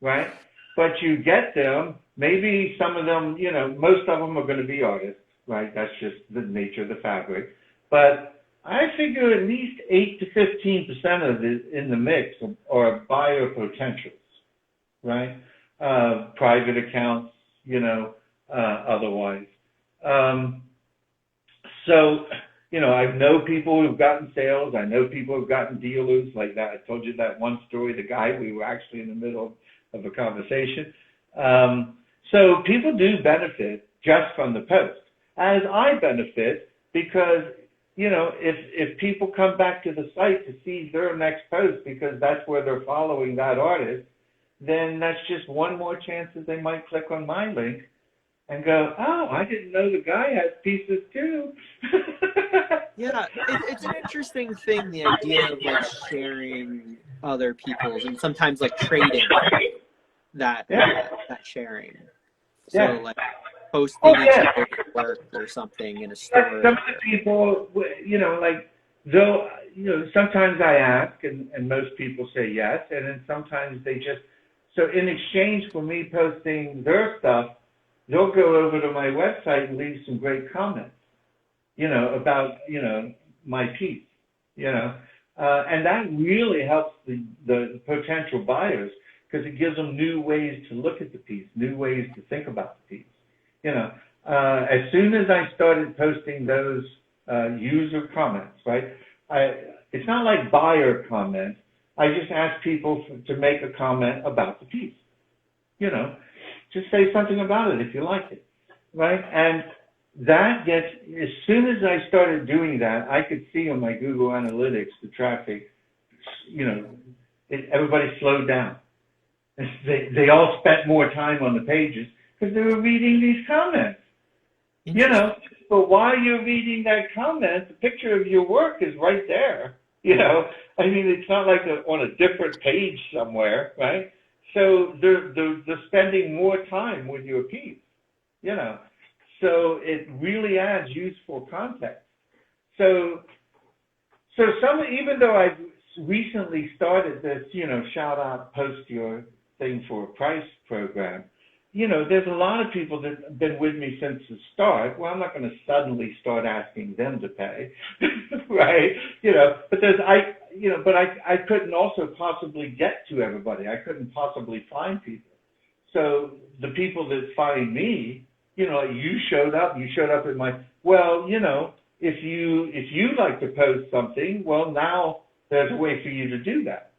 right? But you get them. Maybe some of them, most of them are going to be artists, right? That's just the nature of the fabric. But I figure at least 8 to 15% of it in the mix are buyer potentials, right? Private accounts, otherwise. So, I know people who've gotten sales. I know people who've gotten dealers like that. I told you that one story, the guy, we were actually in the middle of a conversation. So people do benefit just from the post, as I benefit because, if people come back to the site to see their next post because that's where they're following that artist, then that's just one more chance that they might click on my link and go, oh, I didn't know the guy has pieces too. Yeah, it's an interesting thing, the idea of like sharing other people's and sometimes like trading that sharing. So like posting each other's work or something in a store. Some of the people, though, sometimes I ask and most people say yes, and then sometimes they just, so in exchange for me posting their stuff, they'll go over to my website and leave some great comments, about, my piece, and that really helps the potential buyers because it gives them new ways to look at the piece, new ways to think about the piece. As soon as I started posting those user comments, right? It's not like buyer comments. I just ask people to make a comment about the piece. Just say something about it if you like it, right? And that gets, as soon as I started doing that, I could see on my Google Analytics, the traffic, everybody slowed down. They all spent more time on the pages because they were reading these comments. But while you're reading that comment, the picture of your work is right there. I mean, it's not like on a different page somewhere, right? So they're spending more time with your piece, So it really adds useful context. So even though I've recently started this, shout out, post your thing for a price program, there's a lot of people that have been with me since the start. Well, I'm not going to suddenly start asking them to pay, right? But I couldn't also possibly get to everybody. I couldn't possibly find people. So the people that find me, you showed up at my, well, if you like to post something, well, now there's a way for you to do that,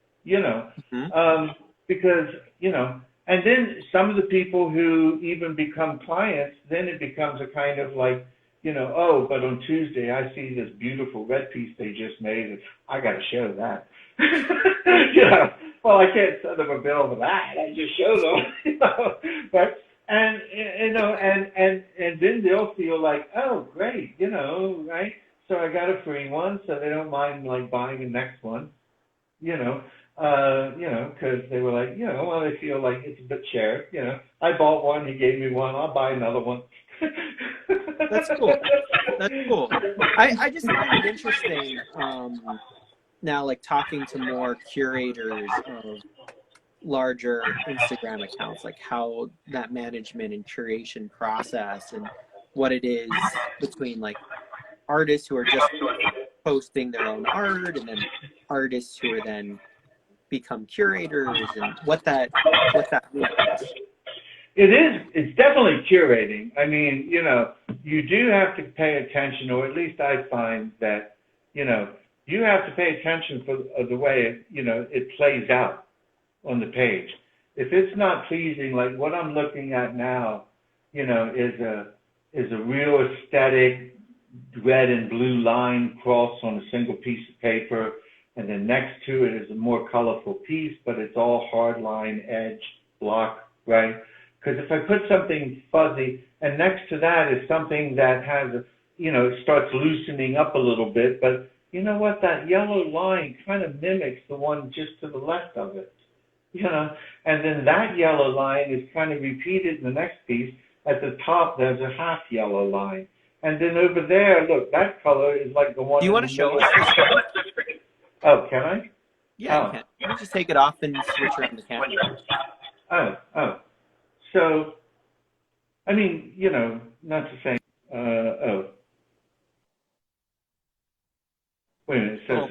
because, and then some of the people who even become clients, then it becomes a kind of like, oh, but on Tuesday I see this beautiful red piece they just made, and I got to show that. Well, I can't send them a bill for that. I just show them, But and and then they'll feel like, oh, great, right? So I got a free one, so they don't mind like buying the next one, because they were like, well, they feel like it's a bit shared. I bought one, he gave me one, I'll buy another one. That's cool. That's cool. I just find it interesting now, like talking to more curators of larger Instagram accounts, like how that management and curation process and what it is between like artists who are just posting their own art and then artists who are then become curators and what that means. It's definitely curating. I mean, you do have to pay attention, or at least I find that, you have to pay attention for the way it plays out on the page. if it's not pleasing, like what I'm looking at now, you know, is a real aesthetic red and blue line cross on a single piece of paper, and then next to it is a more colorful piece, but it's all hard line, edge, block, right? Because if I put something fuzzy, and next to that is something that has a, you know, it starts loosening up a little bit, but you know what, that yellow line kind of mimics the one just to the left of it, you know, and then that yellow line is kind of repeated in the next piece. At the top, there's a half yellow line. And then over there, look, that color is like the one. Do you want to show us this? Oh, can I? Yeah, you can. You can just take it off and switch around the camera. Oh. So, I mean, you know, not to say, Wait a minute, it says,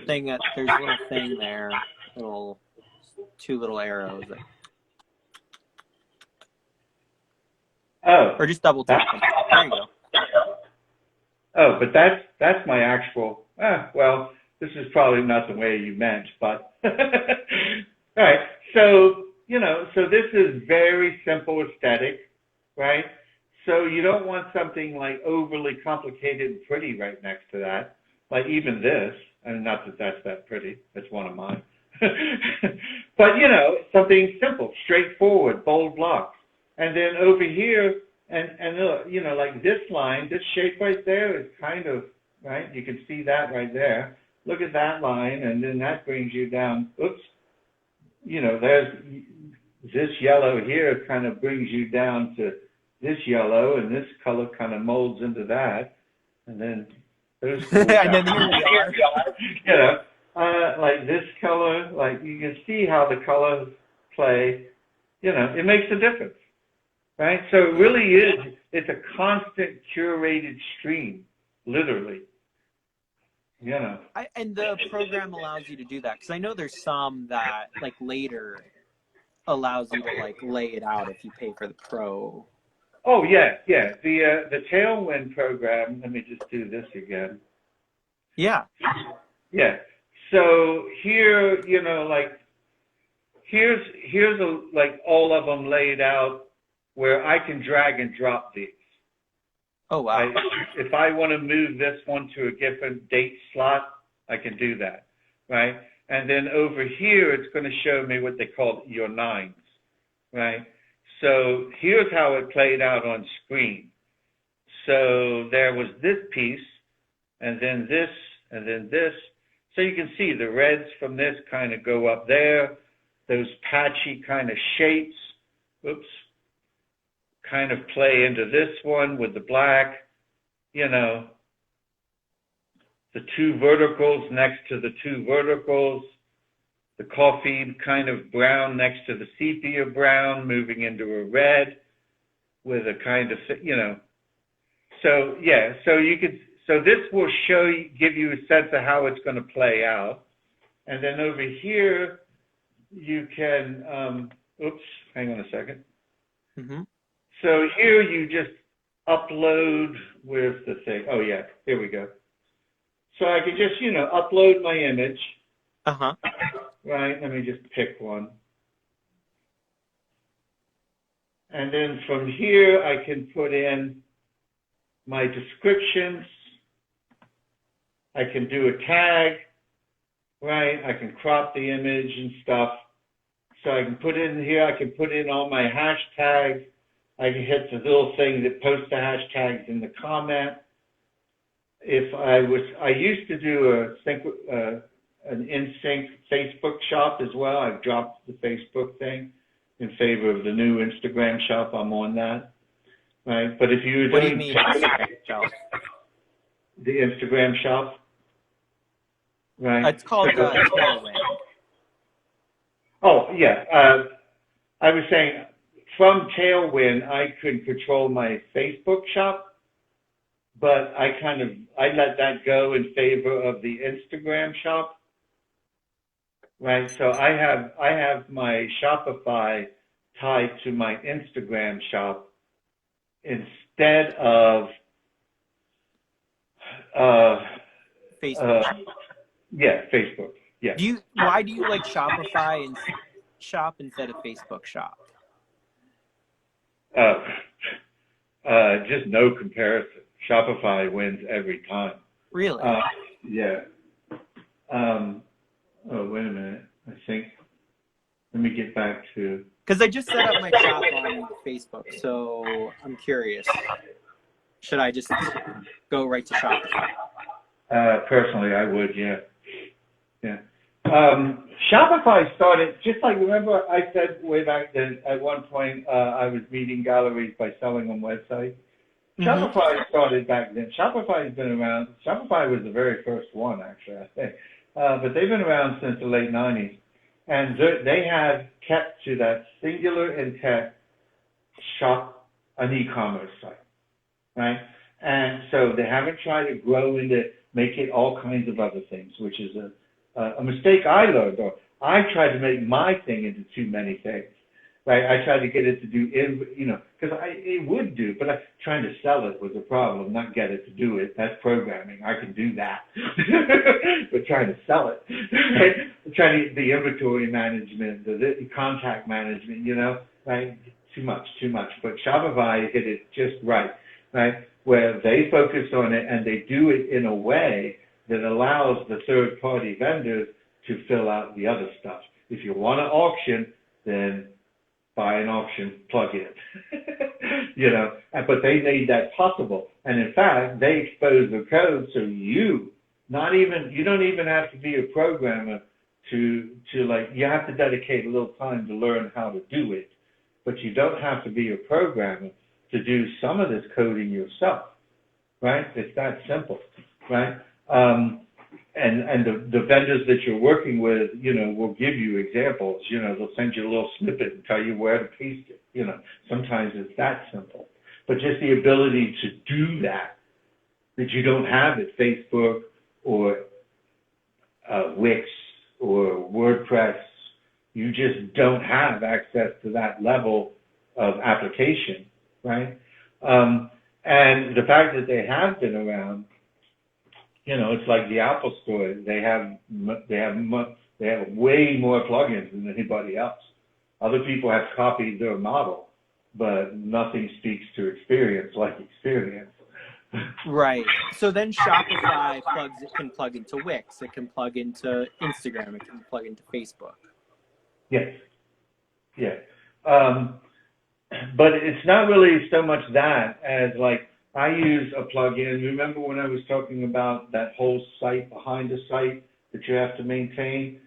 there's a little thing there, two little arrows. Or just double tap them. There you go. Oh, but that's my actual, well, this is probably not the way you meant, but, all right, so, you know, so this is very simple aesthetic, right? So you don't want something like overly complicated and pretty right next to that, like even this, and not that that's that pretty, that's one of mine. But, you know, something simple, straightforward, bold blocks. And then over here, and you know, like this line, this shape right there is kind of, right? You can see that right there. Look at that line, and then that brings you down. Oops. You know, there's this yellow here kind of brings you down to this yellow, and this color kind of molds into that. And then there's and then here we are. You know, like this color, like you can see how the colors play. You know, it makes a difference. Right? So it really is, it's a constant curated stream, literally. You know. And the program allows you to do that, because I know there's some that, like, later allows you to, like, lay it out if you pay for the pro. Oh, yeah. The Tailwind program, let me just do this again. Yeah. Yeah. So here, you know, like, here's like all of them laid out, where I can drag and drop these. Oh, wow. If I want to move this one to a different date slot, I can do that, right? And then over here, it's going to show me what they call your nines, right? So here's how it played out on screen. So there was this piece, and then this, and then this. So you can see the reds from this kind of go up there. Those patchy kind of shapes, oops, kind of play into this one with the black, you know, the two verticals next to the two verticals, the coffee kind of brown next to the sepia brown, moving into a red with a kind of, you know. So, yeah, so this will give you a sense of how it's going to play out. And then over here, you can, oops, hang on a second. Mm-hmm. So here you just upload with the thing. Oh, yeah, here we go. So I could just, you know, upload my image. Uh-huh. Right, let me just pick one. And then from here, I can put in my descriptions. I can do a tag, right? I can crop the image and stuff. So I can put in here, I can put in all my hashtags. I can hit the little thing that posts the hashtags in the comment. I used to do an in-sync Facebook shop as well. I've dropped the Facebook thing in favor of the new Instagram shop. I'm on that, right? But if you were what do you mean the Instagram shop, right? It's called Tailwind. Oh yeah, I was saying from Tailwind I could control my Facebook shop, but I let that go in favor of the Instagram shop. Right, so I have my Shopify tied to my Instagram shop instead of Facebook. Yeah, Facebook. Yeah. Why do you like Shopify shop instead of Facebook shop? Just no comparison. Shopify wins every time. Really? Yeah. Oh, wait a minute. I think, let me get back to. Because I just set up my shop on Facebook, so I'm curious. Should I just go right to Shopify? Personally, I would, yeah. Yeah. Shopify started, just like, remember I said way back then, at one point, I was meeting galleries by selling them websites. Mm-hmm. Shopify started back then. Shopify has been around. Shopify was the very first one, actually, I think. But they've been around since the late 90s. And they have kept to that singular intent, shop an e-commerce site, right? And so they haven't tried to grow into, make it all kinds of other things, which is a mistake I learned. Or I tried to make my thing into too many things, right? I tried to get it to do, because it would do, but trying to sell it was a problem, not get it to do it. That's programming. I can do that. But trying to sell it, right? Trying to, the inventory management, the contact management, right? Too much. But Shopify hit it just right? Where they focus on it and they do it in a way that allows the third-party vendors to fill out the other stuff. If you want an auction, then buy an auction plugin, but they made that possible. And in fact, they expose the code so you don't even have to be a programmer to you have to dedicate a little time to learn how to do it, but you don't have to be a programmer to do some of this coding yourself, right? It's that simple, right? And the vendors that you're working with, will give you examples. They'll send you a little snippet and tell you where to paste it. Sometimes it's that simple. But just the ability to do that you don't have at Facebook or Wix or WordPress. You just don't have access to that level of application, right? And the fact that they have been around, it's like the Apple Store. They have way more plugins than anybody else. Other people have copied their model, but nothing speaks to experience like experience. Right. So then Shopify can plug into Wix. It can plug into Instagram. It can plug into Facebook. Yes. Yeah. But it's not really so much that as like, I use a plugin. Remember when I was talking about that whole site behind the site that you have to maintain?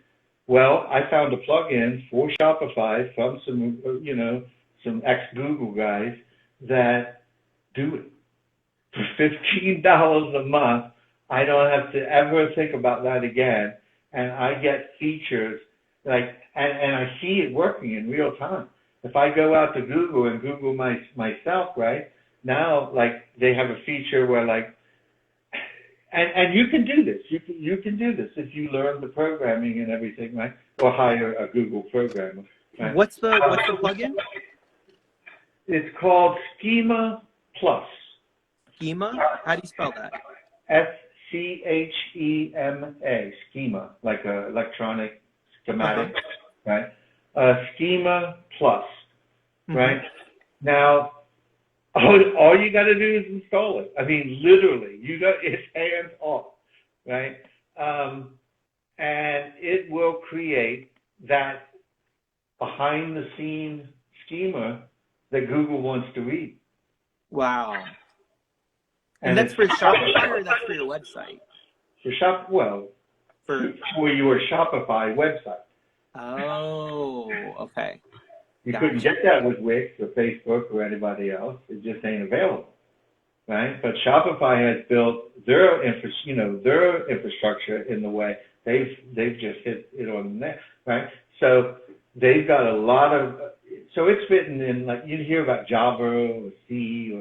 Well, I found a plugin for Shopify from some ex-Google guys that do it. For $15 a month, I don't have to ever think about that again. And I get features and I see it working in real time. If I go out to Google and Google myself, right? Now, they have a feature where, and you can do this. You can do this if you learn the programming and everything, right? Or hire a Google programmer. Right? What's the plugin? It's called Schema Plus. Schema? How do you spell that? SCHEMA. Schema, like a electronic schematic, right? Schema Plus, right? Now, all you got to do is install it. I mean, literally, it's hands off, right? And it will create that behind-the-scenes schema that Google wants to read. Wow. And that's for Shopify or that's for your website? For your Shopify website. Oh, okay. You couldn't get that with Wix or Facebook or anybody else. It just ain't available, right? But Shopify has built their infrastructure in the way they've just hit it on the neck, right? So they've got a lot of. So it's written in you hear about Java or C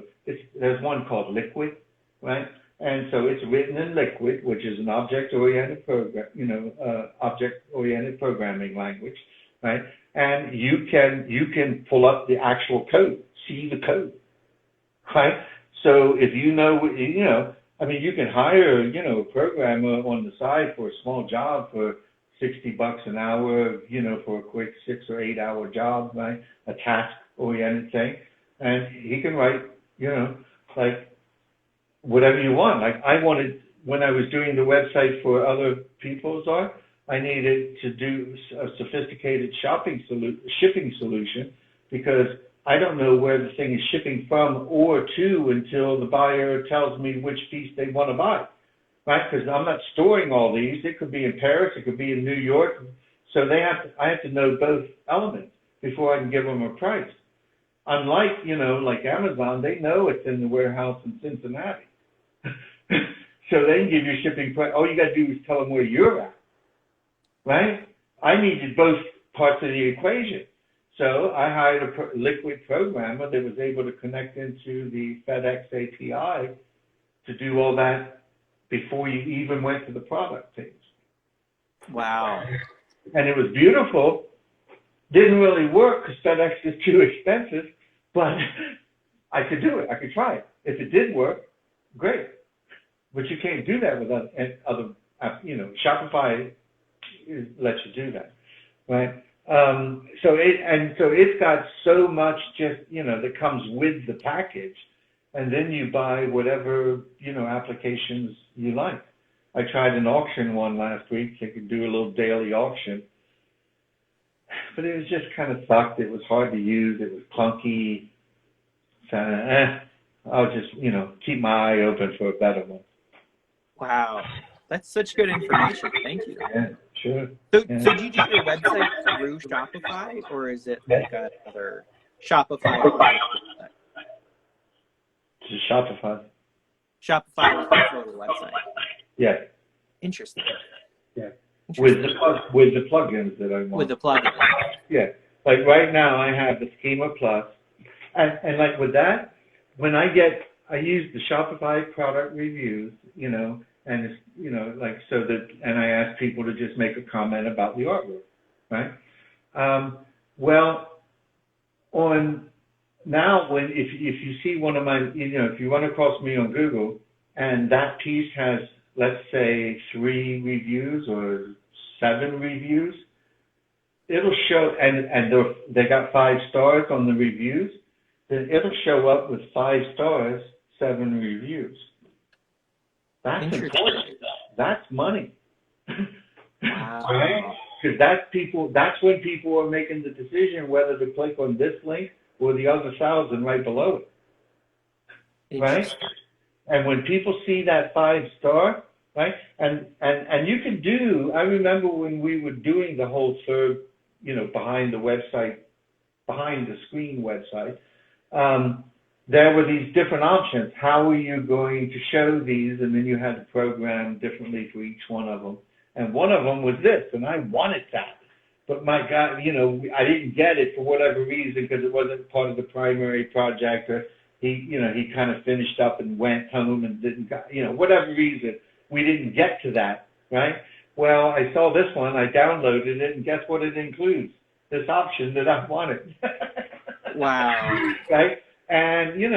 there's one called LeWitt, right? And so it's written in LeWitt, which is an object-oriented programming language, right? And you can pull up the actual code, see the code, right? So if you can hire, a programmer on the side for a small job for $60 an hour, for a quick 6 or 8 hour job, right? A task-oriented thing. And he can write, like whatever you want. Like I wanted, when I was doing the website for other people's art, I needed to do a sophisticated shipping solution because I don't know where the thing is shipping from or to until the buyer tells me which piece they want to buy. Right, because I'm not storing all these. It could be in Paris, it could be in New York. So I have to know both elements before I can give them a price. Unlike, like Amazon, they know it's in the warehouse in Cincinnati. So they can give you shipping price. All you got to do is tell them where you're at, right? I needed both parts of the equation. So I hired a LeWitt programmer that was able to connect into the FedEx API to do all that before you even went to the product page. Wow. And it was beautiful. Didn't really work because FedEx is too expensive, but I could do it. I could try it. If it did work, great. But you can't do that with other Shopify lets you do that, right? So it's got so much just, that comes with the package. And then you buy whatever, applications you like. I tried an auction one last week. You could do a little daily auction. But it was just kind of sucked. It was hard to use. It was clunky. So, I'll just, keep my eye open for a better one. Wow. That's such good information. Thank you. Yeah, sure. So do you do your website through Shopify, or is it like another Shopify? It's Shopify. Shopify for the website. Yeah. Interesting. Yeah. With the plugins that I want. With the plugins. Yeah. Like right now I have the Schema Plus. And like with that, when I use the Shopify product reviews, and it's, like so that, and I ask people to just make a comment about the artwork, right? Now, if you see one of my, if you run across me on Google and that piece has, let's say, 3 reviews or 7 reviews, it'll show, and they got 5 stars on the reviews, then it'll show up with 5 stars, 7 reviews. That's important. That's money. Wow. Right? Because that's when people are making the decision whether to click on this link or the other 1,000 right below it, right? And when people see that 5-star, right? And you can do. I remember when we were doing the whole third, behind the screen website. There were these different options. How are you going to show these? And then you had to program differently for each one of them. And one of them was this, and I wanted that. But my God, I didn't get it for whatever reason because it wasn't part of the primary project, or he kind of finished up and went home and didn't, whatever reason, we didn't get to that, right? Well, I saw this one, I downloaded it, and guess what it includes? This option that I wanted. Wow. Right? And, you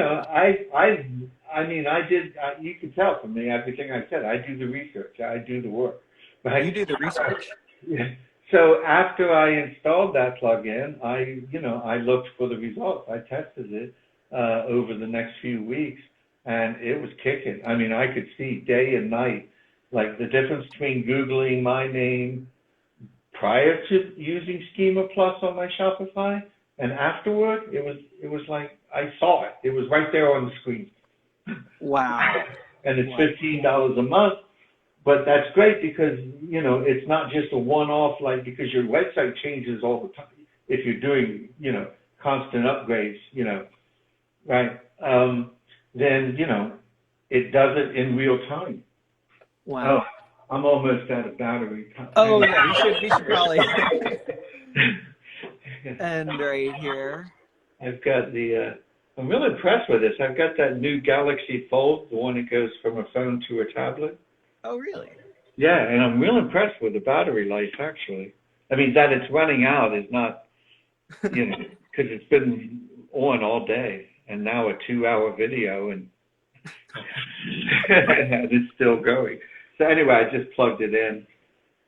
can tell from me, everything I said, I do the research, I do the work. Right? You do the research. Yeah. So after I installed that plugin, I looked for the results. I tested it over the next few weeks, and it was kicking. I mean, I could see day and night, like the difference between Googling my name prior to using Schema Plus on my Shopify and afterward. It was like I saw it. It was right there on the screen. Wow. And it's $15 a month. But that's great because, it's not just a one-off, like, because your website changes all the time. If you're doing, constant upgrades, right? Then, it does it in real time. Wow. Oh, I'm almost out of battery. Oh, yeah, we should probably end right here. I've got I'm really impressed with this. I've got that new Galaxy Fold, the one that goes from a phone to a tablet. Oh, really? Yeah, and I'm real impressed with the battery life, actually. I mean, that it's running out is not, because it's been on all day, and now a 2-hour video, and it's still going. So anyway, I just plugged it in.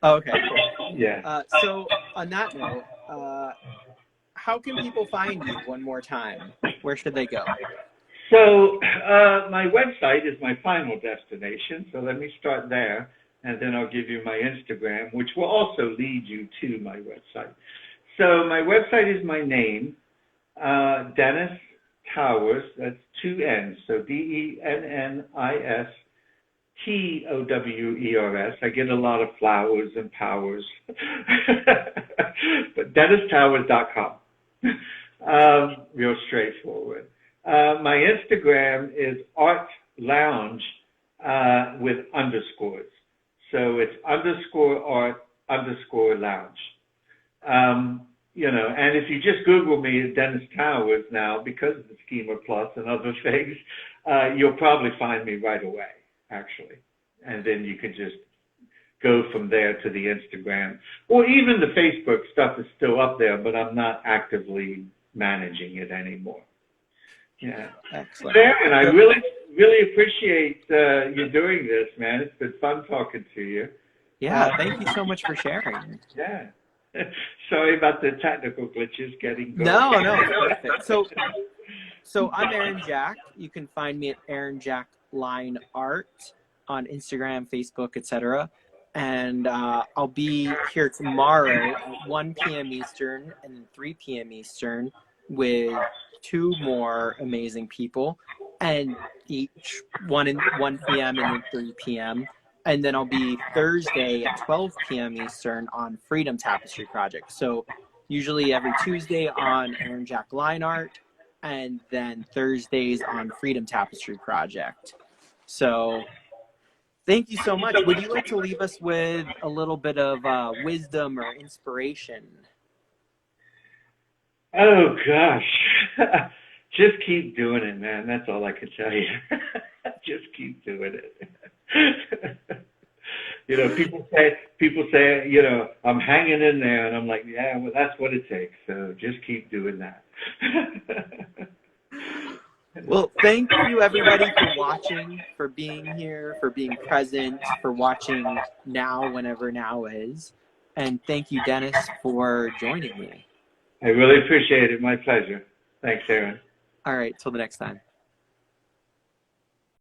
Okay, cool. Yeah. So on that note, how can people find you one more time? Where should they go? So my website is my final destination. So let me start there, and then I'll give you my Instagram, which will also lead you to my website. So my website is my name, Dennis Towers. That's two N's. So DennisTowers. I get a lot of flowers and powers, but DennisTowers.com. Real straightforward. My Instagram is Art Lounge with underscores. So it's _art_lounge. And if you just Google me, Dennis Towers now, because of the Schema Plus and other things, you'll probably find me right away, actually. And then you can just go from there to the Instagram. Or even the Facebook stuff is still up there, but I'm not actively managing it anymore. Yeah. Excellent. Aaron, I really appreciate you doing this, man. It's been fun talking to you. Yeah, thank you so much for sharing. Yeah. Sorry about the technical glitches getting going. No, it's perfect. So I'm Aaron Jack. You can find me at Aaron Jack Line Art on Instagram, Facebook, etc. And I'll be here tomorrow at 1 p.m. Eastern and then 3 p.m. Eastern with two more amazing people, and each 1 p.m. and then 3 p.m. And then I'll be Thursday at 12 p.m. Eastern on Freedom Tapestry Project. So usually every Tuesday on Aaron Jack Line Art, and then Thursdays on Freedom Tapestry Project. So thank you so much. Would you like to leave us with a little bit of wisdom or inspiration? Oh, gosh. Just keep doing it, man. That's all I can tell you. Just keep doing it. People say, I'm hanging in there, and I'm like, yeah, well, that's what it takes. So just keep doing that. Well, thank you everybody for watching, for being here, for being present, for watching now, whenever now is. And thank you, Dennis, for joining me. I really appreciate it. My pleasure. Thanks, Aaron. All right, till the next time.